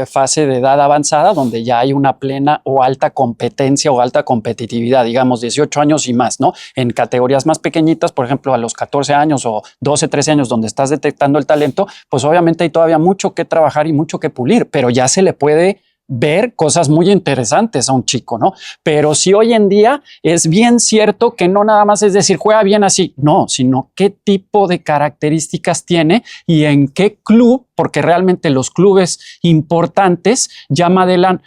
fase de edad avanzada donde ya hay una plena o alta competencia o alta competitividad, digamos 18 años y más, ¿no? En categorías más pequeñitas, por ejemplo, a los 14 años o 12, 13 años donde estás detectando el talento, pues obviamente hay todavía mucho que trabajar y mucho que pulir, pero ya se le puede ver cosas muy interesantes a un chico, ¿no? Pero si hoy en día es bien cierto que no nada más es decir, juega bien así, no, sino qué tipo de características tiene y en qué club, porque realmente los clubes importantes ya manejan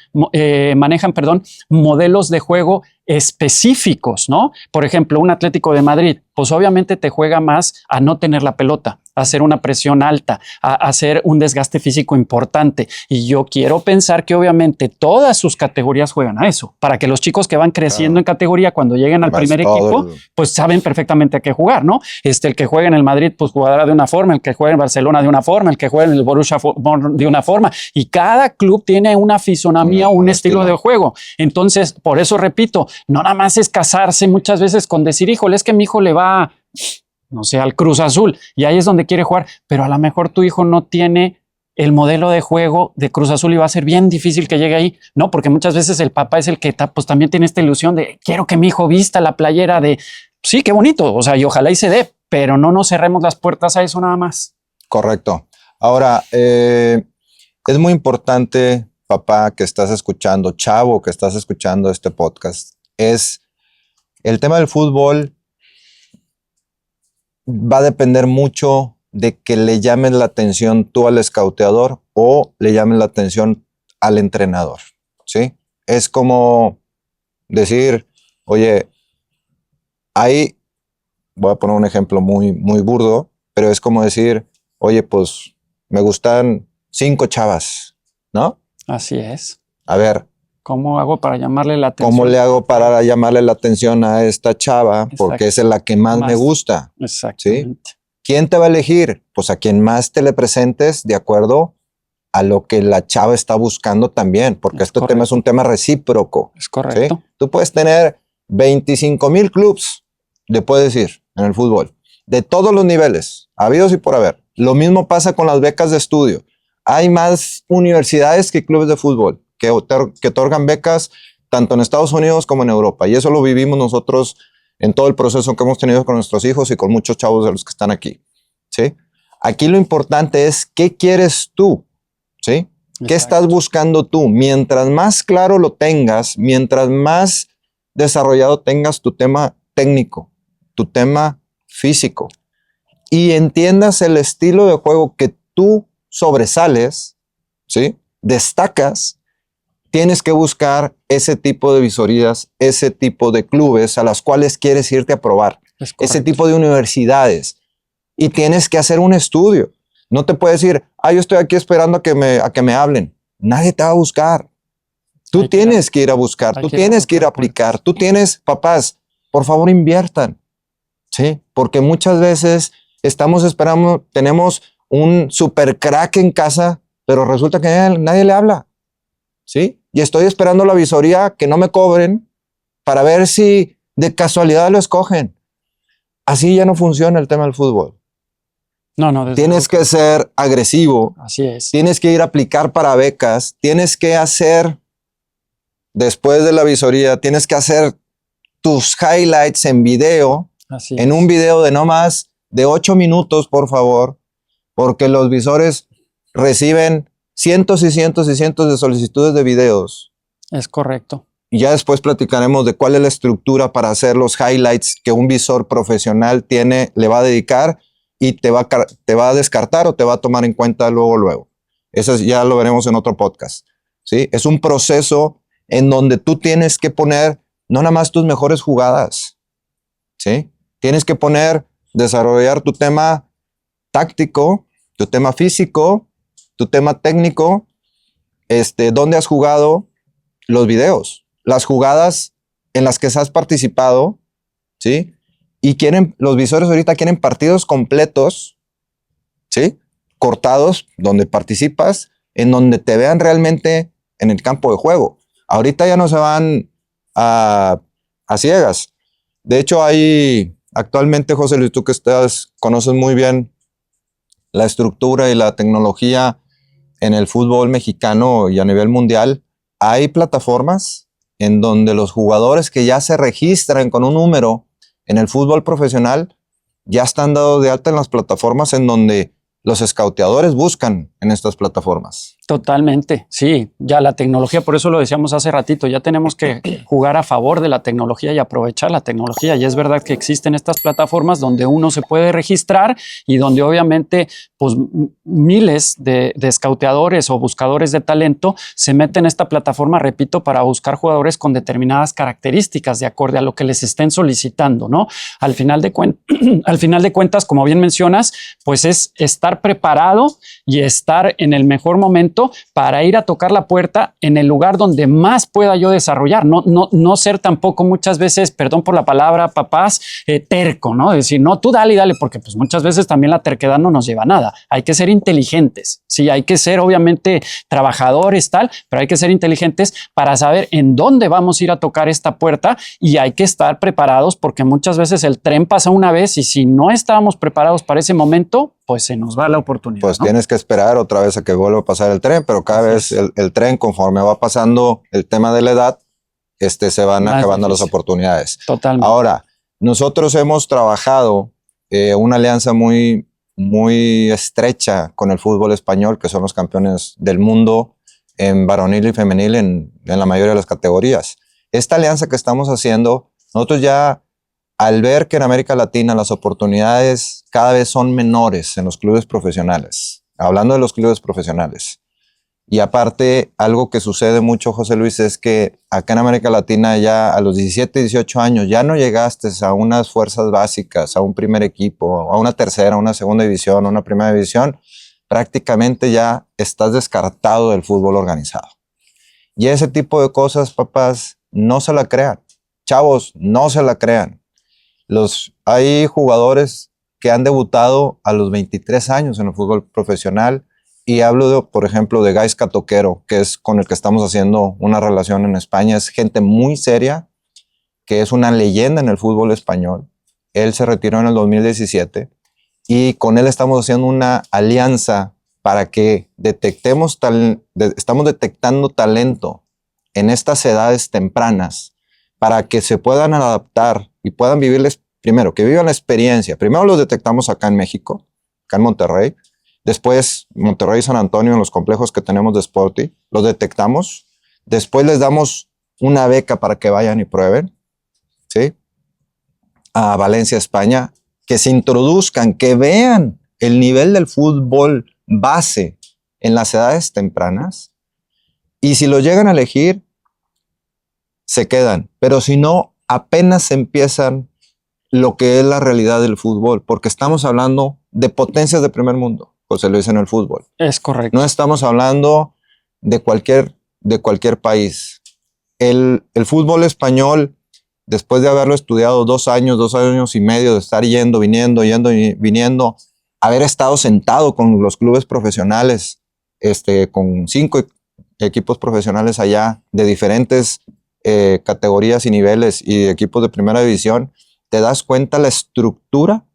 modelos de juego específicos, ¿no? Por ejemplo, un Atlético de Madrid, pues obviamente te juega más a no tener la pelota, a hacer una presión alta, a hacer un desgaste físico importante. Y yo quiero pensar que obviamente todas sus categorías juegan a eso, para que los chicos que van creciendo en categoría, cuando lleguen al primer equipo, pues saben perfectamente a qué jugar, ¿no? El que juega en el Madrid, pues jugará de una forma, el que juega en Barcelona de una forma, el que juega en el Borussia de una forma. Y cada club tiene una fisonomía, un estilo de juego. Entonces, por eso repito, no nada más es casarse muchas veces con decir, híjole, es que mi hijo le va, no sé, al Cruz Azul y ahí es donde quiere jugar, pero a lo mejor tu hijo no tiene el modelo de juego de Cruz Azul y va a ser bien difícil que llegue ahí, ¿no? Porque muchas veces el papá es el que pues también tiene esta ilusión de quiero que mi hijo vista la playera de, sí, qué bonito, o sea, y ojalá y se dé, pero no nos cerremos las puertas a eso nada más. Correcto. Ahora, es muy importante, papá, que estás escuchando, chavo, que estás escuchando este podcast, es el tema del fútbol va a depender mucho de que le llames la atención tú al escauteador o le llames la atención al entrenador, ¿sí? Es como decir, oye, ahí, voy a poner un ejemplo muy, muy burdo, pero es como decir, oye, pues me gustan 5 chavas, ¿no? Así es. A ver, ¿cómo hago para llamarle la atención? ¿cómo le hago para llamarle la atención a esta chava? Exacto. Porque esa es la que más me gusta. Exactamente. ¿Sí? ¿Quién te va a elegir? Pues a quien más te le presentes de acuerdo a lo que la chava está buscando también, porque este tema es un tema recíproco. Es correcto. ¿Sí? Tú puedes tener 25,000 clubs, le puedes decir, en el fútbol, de todos los niveles, habidos y por haber. Lo mismo pasa con las becas de estudio. Hay más universidades que clubes de fútbol que otorgan becas tanto en Estados Unidos como en Europa. Y eso lo vivimos nosotros en todo el proceso que hemos tenido con nuestros hijos y con muchos chavos de los que están aquí. ¿Sí? Aquí lo importante es qué quieres tú. ¿Sí? ¿Qué estás buscando tú? Mientras más claro lo tengas, mientras más desarrollado tengas tu tema técnico, tu tema físico, y entiendas el estilo de juego que tú sobresales, ¿sí? Destacas, tienes que buscar ese tipo de visorías, ese tipo de clubes a las cuales quieres irte a probar, ese tipo de universidades, y tienes que hacer un estudio. No te puedes decir, yo estoy aquí esperando a que me hablen. Nadie te va a buscar. Tú tienes que ir a buscar, tú tienes que ir a aplicar, tú tienes, papás, por favor inviertan. ¿Sí? Porque muchas veces estamos esperando, tenemos un super crack en casa, pero resulta que nadie le habla. ¿Sí? Y estoy esperando la visoría que no me cobren para ver si de casualidad lo escogen. Así ya no funciona el tema del fútbol. No, tienes que ser agresivo. Así es. Tienes que ir a aplicar para becas. Tienes que hacer, después de la visoría, tienes que hacer tus highlights en video. Así en es. un video de no más de 8 minutos, por favor, porque los visores reciben cientos y cientos y cientos de solicitudes de videos. Es correcto. Y ya después platicaremos de cuál es la estructura para hacer los highlights que un visor profesional le va a dedicar y te va a descartar o te va a tomar en cuenta luego. Eso ya lo veremos en otro podcast. ¿Sí? Es un proceso en donde tú tienes que poner no nada más tus mejores jugadas. ¿Sí? Tienes que desarrollar tu tema táctico, tu tema físico, tu tema técnico, dónde has jugado, los videos, las jugadas en las que has participado, ¿sí? Y los visores ahorita quieren partidos completos, ¿sí? Cortados, donde participas, en donde te vean realmente en el campo de juego. Ahorita ya no se van a ciegas. De hecho, actualmente, José Luis, tú que conoces muy bien la estructura y la tecnología en el fútbol mexicano y a nivel mundial, hay plataformas en donde los jugadores que ya se registran con un número en el fútbol profesional ya están dados de alta en las plataformas en donde los escauteadores buscan en estas plataformas. Totalmente, sí, ya la tecnología, por eso lo decíamos hace ratito, ya tenemos que jugar a favor de la tecnología y aprovechar la tecnología. Y es verdad que existen estas plataformas donde uno se puede registrar y donde obviamente pues miles de escauteadores o buscadores de talento se meten en esta plataforma, repito, para buscar jugadores con determinadas características de acorde a lo que les estén solicitando, ¿no? Al final de cuentas, como bien mencionas, pues es estar preparado y estar en el mejor momento para ir a tocar la puerta en el lugar donde más pueda yo desarrollar. No ser tampoco muchas veces, perdón por la palabra, papás, terco, ¿no? Decir, no, tú dale, porque pues muchas veces también la terquedad no nos lleva a nada. Hay que ser inteligentes, sí, hay que ser obviamente trabajadores, tal, pero hay que ser inteligentes para saber en dónde vamos a ir a tocar esta puerta y hay que estar preparados porque muchas veces el tren pasa una vez y si no estábamos preparados para ese momento, pues se nos va la oportunidad. Pues ¿no? Tienes que esperar otra vez a que vuelva a pasar el tren, pero cada vez el tren, conforme va pasando el tema de la edad, se van acabando las oportunidades. Totalmente. Ahora, nosotros hemos trabajado una alianza muy, muy estrecha con el fútbol español, que son los campeones del mundo en varonil y femenil en la mayoría de las categorías. Esta alianza que estamos haciendo, nosotros ya, al ver que en América Latina las oportunidades cada vez son menores en los clubes profesionales, hablando de los clubes profesionales, y aparte algo que sucede mucho, José Luis, es que acá en América Latina ya a los 17, 18 años ya no llegaste a unas fuerzas básicas, a un primer equipo, a una tercera, a una segunda división, a una primera división, prácticamente ya estás descartado del fútbol organizado. Y ese tipo de cosas, papás, no se la crean. Chavos, no se la crean. Hay jugadores que han debutado a los 23 años en el fútbol profesional y hablo, por ejemplo, de Gais Catoquero, que es con el que estamos haciendo una relación en España. Es gente muy seria, que es una leyenda en el fútbol español. Él se retiró en el 2017 y con él estamos haciendo una alianza para que estamos detectando talento en estas edades tempranas para que se puedan adaptar y puedan vivirles, primero, que vivan la experiencia. Primero los detectamos acá en México, acá en Monterrey. Después, Monterrey y San Antonio, en los complejos que tenemos de Sporty, los detectamos. Después les damos una beca para que vayan y prueben, ¿sí? A Valencia, España, que se introduzcan, que vean el nivel del fútbol base en las edades tempranas. Y si lo llegan a elegir, se quedan. Pero si no, apenas empiezan lo que es la realidad del fútbol, porque estamos hablando de potencias de primer mundo, José Luis, en el fútbol. Es correcto. No estamos hablando de cualquier país. El fútbol español, después de haberlo estudiado 2 años y medio, de estar yendo y viniendo, haber estado sentado con los clubes profesionales, con 5 equipos profesionales allá, de diferentes categorías y niveles y equipos de primera división, te das cuenta la estructura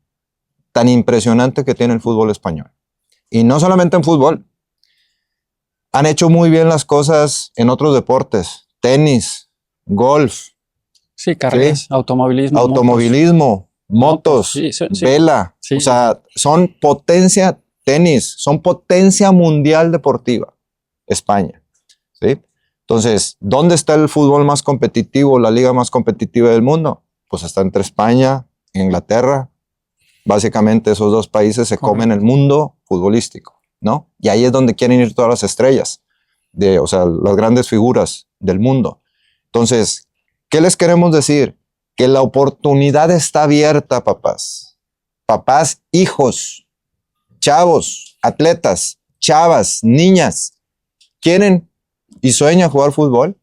tan impresionante que tiene el fútbol español. Y no solamente en fútbol. Han hecho muy bien las cosas en otros deportes. Tenis, golf. Sí, carreras, ¿sí? Automovilismo, motos, sí, vela. Sí. O sea, son potencia tenis, son potencia mundial deportiva. España. ¿Sí? Entonces, ¿dónde está el fútbol más competitivo, la liga más competitiva del mundo? Pues está entre España e Inglaterra. Básicamente esos 2 países se comen el mundo futbolístico, ¿no? Y ahí es donde quieren ir todas las estrellas, o sea, las grandes figuras del mundo. Entonces, ¿qué les queremos decir? Que la oportunidad está abierta, papás. Papás, hijos, chavos, atletas, chavas, niñas, quieren y sueñan jugar fútbol,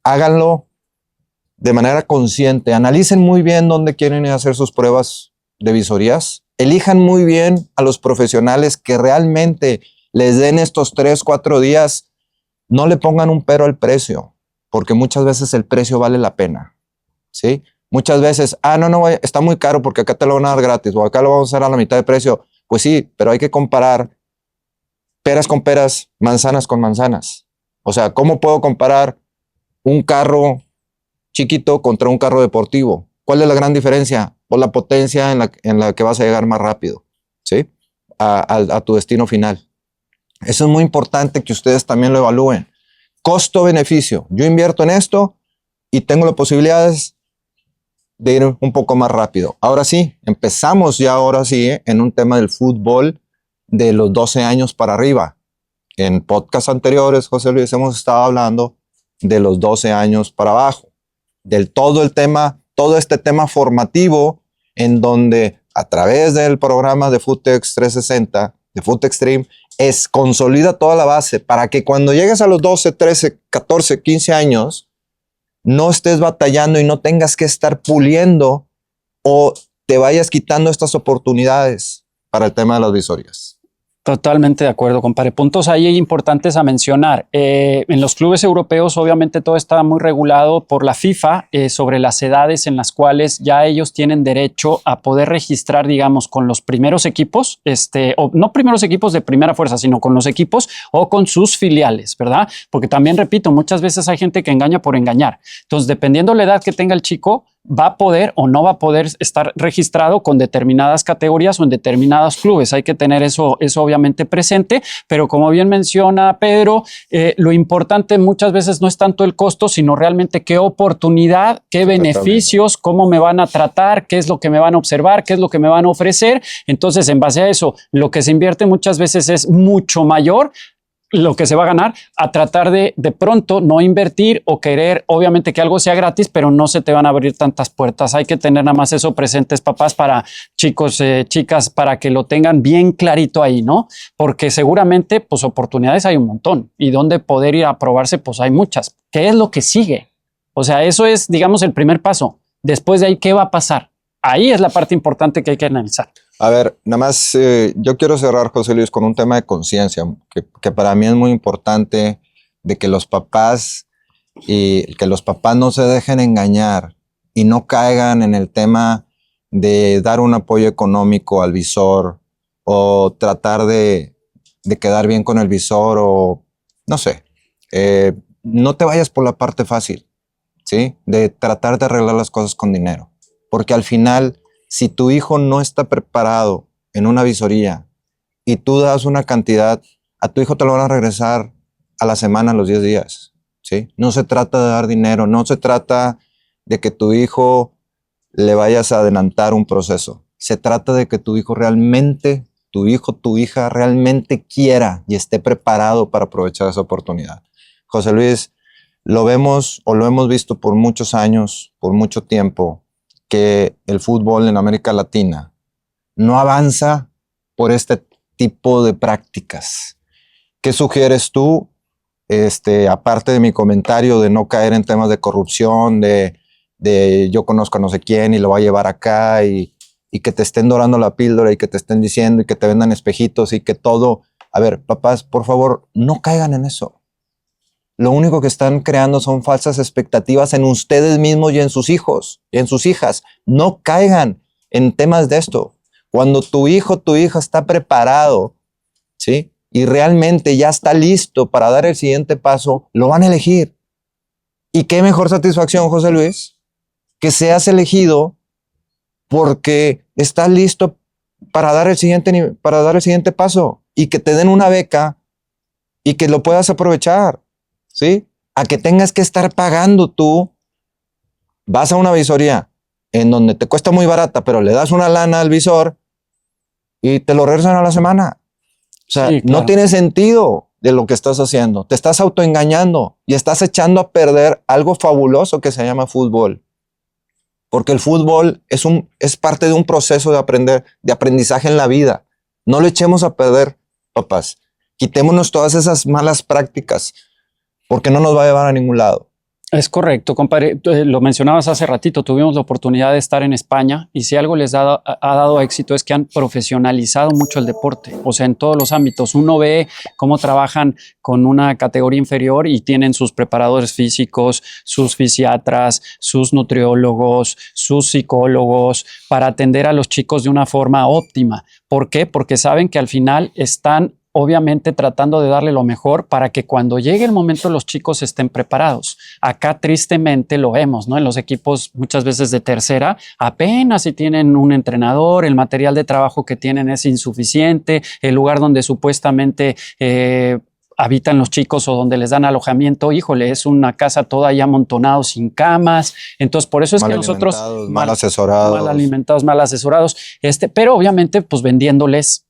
háganlo de manera consciente. Analicen muy bien dónde quieren ir a hacer sus pruebas de visorías. Elijan muy bien a los profesionales que realmente les den estos 3, 4 días. No le pongan un pero al precio, porque muchas veces el precio vale la pena, ¿sí? Muchas veces, no, está muy caro porque acá te lo van a dar gratis o acá lo vamos a hacer a la mitad de precio. Pues sí, pero hay que comparar peras con peras, manzanas con manzanas. O sea, ¿cómo puedo comparar un carro chiquito contra un carro deportivo? ¿Cuál es la gran diferencia? Pues la potencia en la que vas a llegar más rápido, ¿sí? A tu destino final. Eso es muy importante que ustedes también lo evalúen. Costo-beneficio. Yo invierto en esto y tengo las posibilidades de ir un poco más rápido. Ahora sí, empezamos ya en un tema del fútbol de los 12 años para arriba. En podcasts anteriores, José Luis, hemos estado hablando de los 12 años para abajo, todo este tema formativo en donde a través del programa de Footex 360, de FootExtreme, consolida toda la base para que cuando llegues a los 12, 13, 14, 15 años, no estés batallando y no tengas que estar puliendo o te vayas quitando estas oportunidades para el tema de las visorías. Totalmente de acuerdo, compadre. Puntos ahí importantes a mencionar. En los clubes europeos, obviamente, todo está muy regulado por la FIFA sobre las edades en las cuales ya ellos tienen derecho a poder registrar, digamos, con los primeros equipos, o no primeros equipos de primera fuerza, sino con los equipos o con sus filiales, ¿verdad? Porque también, repito, muchas veces hay gente que engaña por engañar. Entonces, dependiendo de la edad que tenga el chico, va a poder o no va a poder estar registrado con determinadas categorías o en determinados clubes. Hay que tener eso obviamente presente, pero como bien menciona Pedro, lo importante muchas veces no es tanto el costo, sino realmente qué oportunidad, qué beneficios, cómo me van a tratar, qué es lo que me van a observar, qué es lo que me van a ofrecer. Entonces, en base a eso, lo que se invierte muchas veces es mucho mayor lo que se va a ganar a tratar de pronto no invertir o querer, obviamente, que algo sea gratis, pero no se te van a abrir tantas puertas. Hay que tener nada más eso presentes, papás, para chicos, chicas, para que lo tengan bien clarito ahí, ¿no? Porque seguramente, pues, oportunidades hay un montón y donde poder ir a probarse, pues, hay muchas. ¿Qué es lo que sigue? O sea, eso es, digamos, el primer paso. Después de ahí, ¿qué va a pasar? Ahí es la parte importante que hay que analizar. A ver, nada más yo quiero cerrar, José Luis, con un tema de conciencia, que para mí es muy importante, de que los papás no se dejen engañar y no caigan en el tema de dar un apoyo económico al visor o tratar de quedar bien con el visor o no sé. No te vayas por la parte fácil, ¿sí? De tratar de arreglar las cosas con dinero. Porque al final, si tu hijo no está preparado en una visoría y tú das una cantidad, a tu hijo te lo van a regresar a la semana, a los 10 días, ¿sí? No se trata de dar dinero, no se trata de que tu hijo le vayas a adelantar un proceso. Se trata de que tu hijo realmente, tu hijo, tu hija realmente quiera y esté preparado para aprovechar esa oportunidad. José Luis, lo vemos o lo hemos visto por muchos años, por mucho tiempo, que el fútbol en América Latina no avanza por este tipo de prácticas. ¿Qué sugieres tú? Aparte de mi comentario de no caer en temas de corrupción, de yo conozco a no sé quién y lo va a llevar acá y que te estén dorando la píldora y que te estén diciendo y que te vendan espejitos y que todo. A ver, papás, por favor, no caigan en eso. Lo único que están creando son falsas expectativas en ustedes mismos y en sus hijos y en sus hijas. No caigan en temas de esto. Cuando tu hijo, tu hija está preparado, ¿sí? Y realmente ya está listo para dar el siguiente paso, lo van a elegir. ¿Y qué mejor satisfacción, José Luis? Que seas elegido porque estás listo para dar el siguiente paso y que te den una beca y que lo puedas aprovechar, ¿sí? A que tengas que estar pagando tú, vas a una visoría en donde te cuesta muy barata, pero le das una lana al visor y te lo regresan a la semana. O sea, Sí, claro. no tiene sentido de lo que estás haciendo. Te estás autoengañando y estás echando a perder algo fabuloso que se llama fútbol. Porque el fútbol es parte de un proceso de aprendizaje en la vida. No lo echemos a perder, papás. Quitémonos todas esas malas prácticas, porque no nos va a llevar a ningún lado. Es correcto, compadre. Lo mencionabas hace ratito, tuvimos la oportunidad de estar en España y si algo les ha dado éxito es que han profesionalizado mucho el deporte, o sea, en todos los ámbitos. Uno ve cómo trabajan con una categoría inferior y tienen sus preparadores físicos, sus fisiatras, sus nutriólogos, sus psicólogos para atender a los chicos de una forma óptima. ¿Por qué? Porque saben que al final están obviamente tratando de darle lo mejor para que cuando llegue el momento los chicos estén preparados. Acá tristemente lo vemos, ¿no? En los equipos muchas veces de tercera, apenas si tienen un entrenador, el material de trabajo que tienen es insuficiente, el lugar donde supuestamente habitan los chicos o donde les dan alojamiento, híjole, es una casa toda ya amontonada sin camas. Entonces, por eso es que nosotros mal asesorados. Mal alimentados, mal asesorados, pero obviamente pues vendiéndoles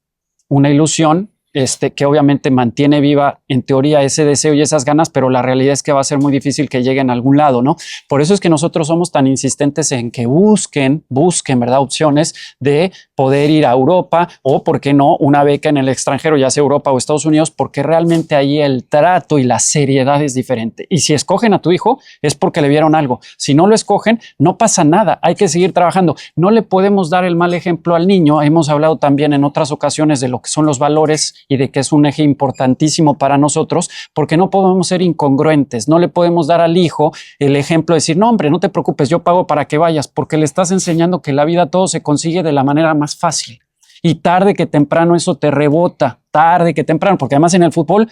una ilusión que obviamente mantiene viva en teoría ese deseo y esas ganas, pero la realidad es que va a ser muy difícil que lleguen a algún lado, ¿no? Por eso es que nosotros somos tan insistentes en que busquen, ¿verdad? Opciones de poder ir a Europa o, ¿por qué no?, una beca en el extranjero, ya sea Europa o Estados Unidos, porque realmente ahí el trato y la seriedad es diferente. Y si escogen a tu hijo es porque le vieron algo. Si no lo escogen, no pasa nada. Hay que seguir trabajando. No le podemos dar el mal ejemplo al niño. Hemos hablado también en otras ocasiones de lo que son los valores y de que es un eje importantísimo para nosotros, porque no podemos ser incongruentes. No le podemos dar al hijo el ejemplo de decir, no, hombre, no te preocupes, yo pago para que vayas, porque le estás enseñando que la vida todo se consigue de la manera más fácil. Y tarde que temprano eso te rebota, tarde que temprano, porque además en el fútbol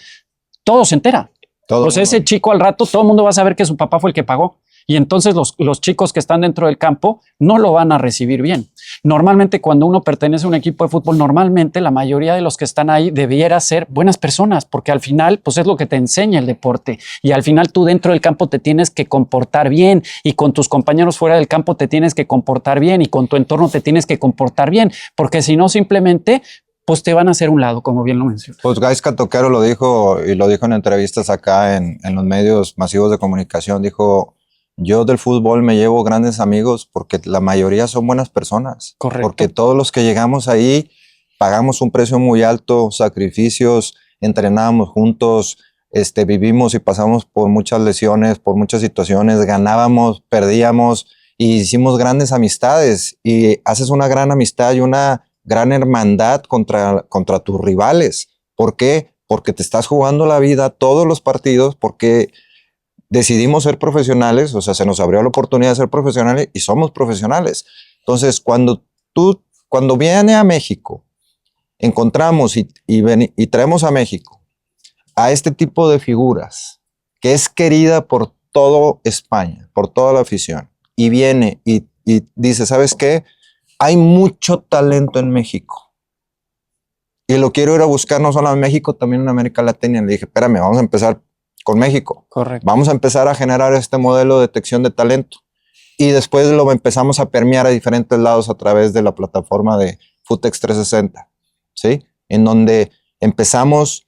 todo se entera. O sea, ese chico al rato, todo el mundo va a saber que su papá fue el que pagó. Y entonces los chicos que están dentro del campo no lo van a recibir bien. Normalmente cuando uno pertenece a un equipo de fútbol, normalmente la mayoría de los que están ahí debiera ser buenas personas, porque al final pues es lo que te enseña el deporte. Y al final tú dentro del campo te tienes que comportar bien y con tus compañeros fuera del campo te tienes que comportar bien y con tu entorno te tienes que comportar bien, porque si no simplemente pues te van a hacer un lado, como bien lo mencioné. Pues Gaisca Toquero lo dijo y lo dijo en entrevistas acá en los medios masivos de comunicación, dijo: yo del fútbol me llevo grandes amigos porque la mayoría son buenas personas. Correcto. Porque todos los que llegamos ahí pagamos un precio muy alto, sacrificios, entrenábamos juntos, vivimos y pasamos por muchas lesiones, por muchas situaciones, ganábamos, perdíamos y hicimos grandes amistades y haces una gran amistad y una gran hermandad contra tus rivales. ¿Por qué? Porque te estás jugando la vida todos los partidos, porque decidimos ser profesionales, o sea, se nos abrió la oportunidad de ser profesionales y somos profesionales. Entonces, cuando viene a México, encontramos y traemos a México a este tipo de figuras que es querida por todo España, por toda la afición, y viene y dice, ¿sabes qué? Hay mucho talento en México y lo quiero ir a buscar no solo en México, también en América Latina. Y le dije, espérame, vamos a empezar con México. Correcto. Vamos a empezar a generar este modelo de detección de talento y después lo empezamos a permear a diferentes lados a través de la plataforma de Footex 360, ¿sí? En donde empezamos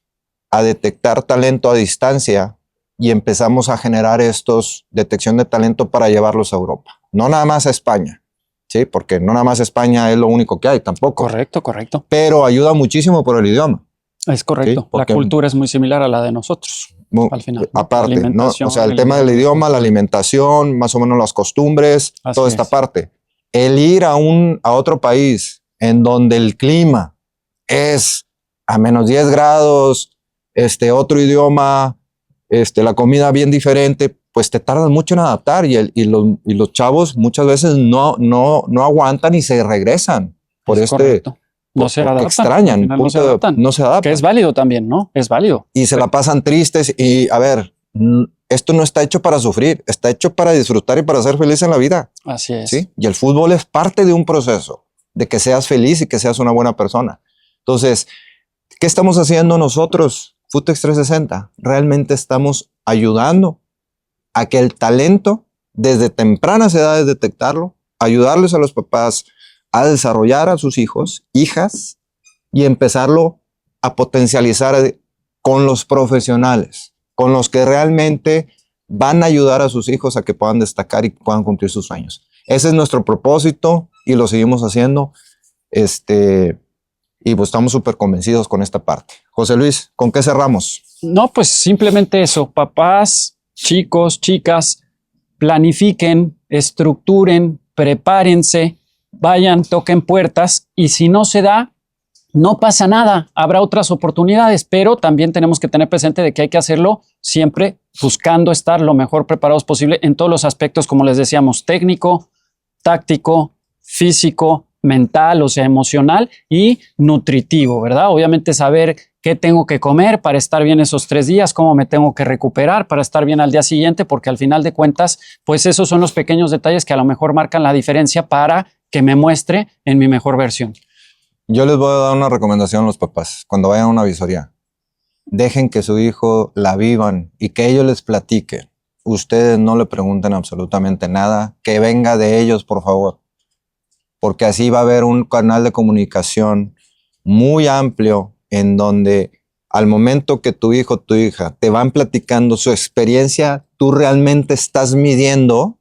a detectar talento a distancia y empezamos a generar estos detección de talento para llevarlos a Europa. No nada más a España, ¿sí? Porque no nada más España es lo único que hay tampoco. Correcto, correcto. Pero ayuda muchísimo por el idioma. Es correcto. Sí, la cultura es muy similar a la de nosotros. Al final. Aparte, ¿no? O sea, el tema del idioma, la alimentación, más o menos las costumbres, toda esta parte. El ir a otro país en donde el clima es a menos 10 grados, otro idioma, la comida bien diferente, pues te tardas mucho en adaptar y los chavos muchas veces no aguantan y se regresan por correcto. No se adaptan. Extrañan, no se adaptan. No se adaptan. Que es válido también, ¿no? Es válido. Y se la pasan tristes y, a ver, esto no está hecho para sufrir, está hecho para disfrutar y para ser feliz en la vida. Así es. ¿Sí? Y el fútbol es parte de un proceso de que seas feliz y que seas una buena persona. Entonces, ¿qué estamos haciendo nosotros, Footex 360? Realmente estamos ayudando a que el talento, desde tempranas edades detectarlo, ayudarles a los papás a desarrollar a sus hijos, hijas, y empezarlo a potencializar con los profesionales, con los que realmente van a ayudar a sus hijos a que puedan destacar y puedan cumplir sus sueños. Ese es nuestro propósito y lo seguimos haciendo. Y pues estamos súper convencidos con esta parte. José Luis, ¿con qué cerramos? No, pues simplemente eso. Papás, chicos, chicas, planifiquen, estructuren, prepárense, vayan, toquen puertas y si no se da, no pasa nada. Habrá otras oportunidades, pero también tenemos que tener presente de que hay que hacerlo siempre buscando estar lo mejor preparados posible en todos los aspectos, como les decíamos, técnico, táctico, físico, mental, o sea, emocional y nutritivo, ¿verdad? Obviamente saber qué tengo que comer para estar bien esos 3 días, cómo me tengo que recuperar para estar bien al día siguiente, porque al final de cuentas, pues esos son los pequeños detalles que a lo mejor marcan la diferencia para que me muestre en mi mejor versión. Yo les voy a dar una recomendación a los papás cuando vayan a una visoría. Dejen que su hijo la vivan y que ellos les platiquen. Ustedes no le pregunten absolutamente nada. Que venga de ellos, por favor. Porque así va a haber un canal de comunicación muy amplio en donde al momento que tu hijo o tu hija te van platicando su experiencia, tú realmente estás midiendo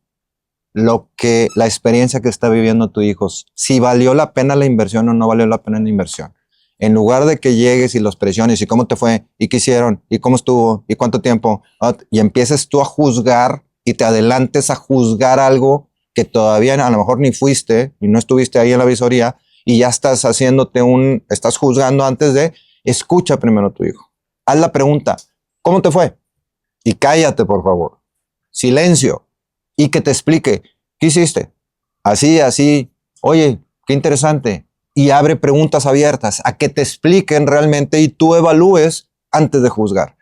la experiencia que está viviendo tu hijo, si valió la pena la inversión o no valió la pena la inversión. En lugar de que llegues y los presiones y cómo te fue y qué hicieron y cómo estuvo y cuánto tiempo y empieces tú a juzgar y te adelantes a juzgar algo que todavía a lo mejor ni fuiste y no estuviste ahí en la visoría y ya estás estás juzgando antes de, escucha primero a tu hijo. Haz la pregunta, ¿cómo te fue? Y cállate, por favor. Silencio. Y que te explique, ¿qué hiciste? Así, oye, qué interesante. Y abre preguntas abiertas a que te expliquen realmente y tú evalúes antes de juzgar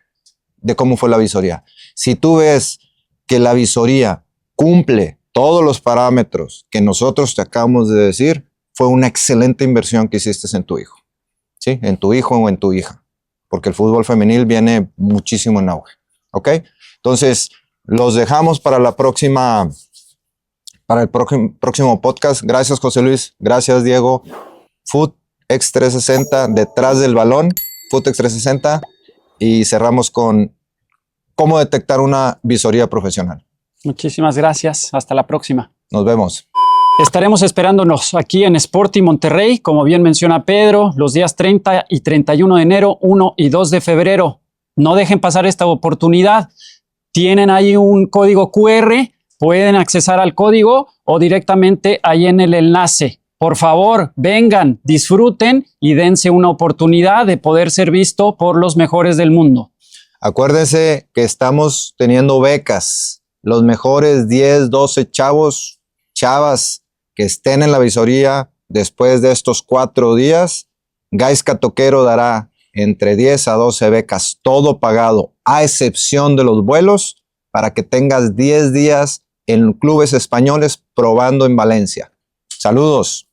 de cómo fue la visoría. Si tú ves que la visoría cumple todos los parámetros que nosotros te acabamos de decir, fue una excelente inversión que hiciste en tu hijo. ¿Sí? En tu hijo o en tu hija. Porque el fútbol femenil viene muchísimo en auge. ¿Ok? Entonces, los dejamos para el próximo podcast. Gracias, José Luis. Gracias, Diego. Footex 360, detrás del balón. Footex 360. Y cerramos con cómo detectar una visoría profesional. Muchísimas gracias. Hasta la próxima. Nos vemos. Estaremos esperándonos aquí en Sporting Monterrey, como bien menciona Pedro, los días 30 y 31 de enero, 1 y 2 de febrero. No dejen pasar esta oportunidad. Tienen ahí un código QR, pueden accesar al código o directamente ahí en el enlace. Por favor, vengan, disfruten y dense una oportunidad de poder ser visto por los mejores del mundo. Acuérdense que estamos teniendo becas. Los mejores 10, 12 chavos, chavas que estén en la visoría después de estos 4 días, Gaisca Toquero dará entre 10 a 12 becas, todo pagado, a excepción de los vuelos, para que tengas 10 días en clubes españoles probando en Valencia. Saludos.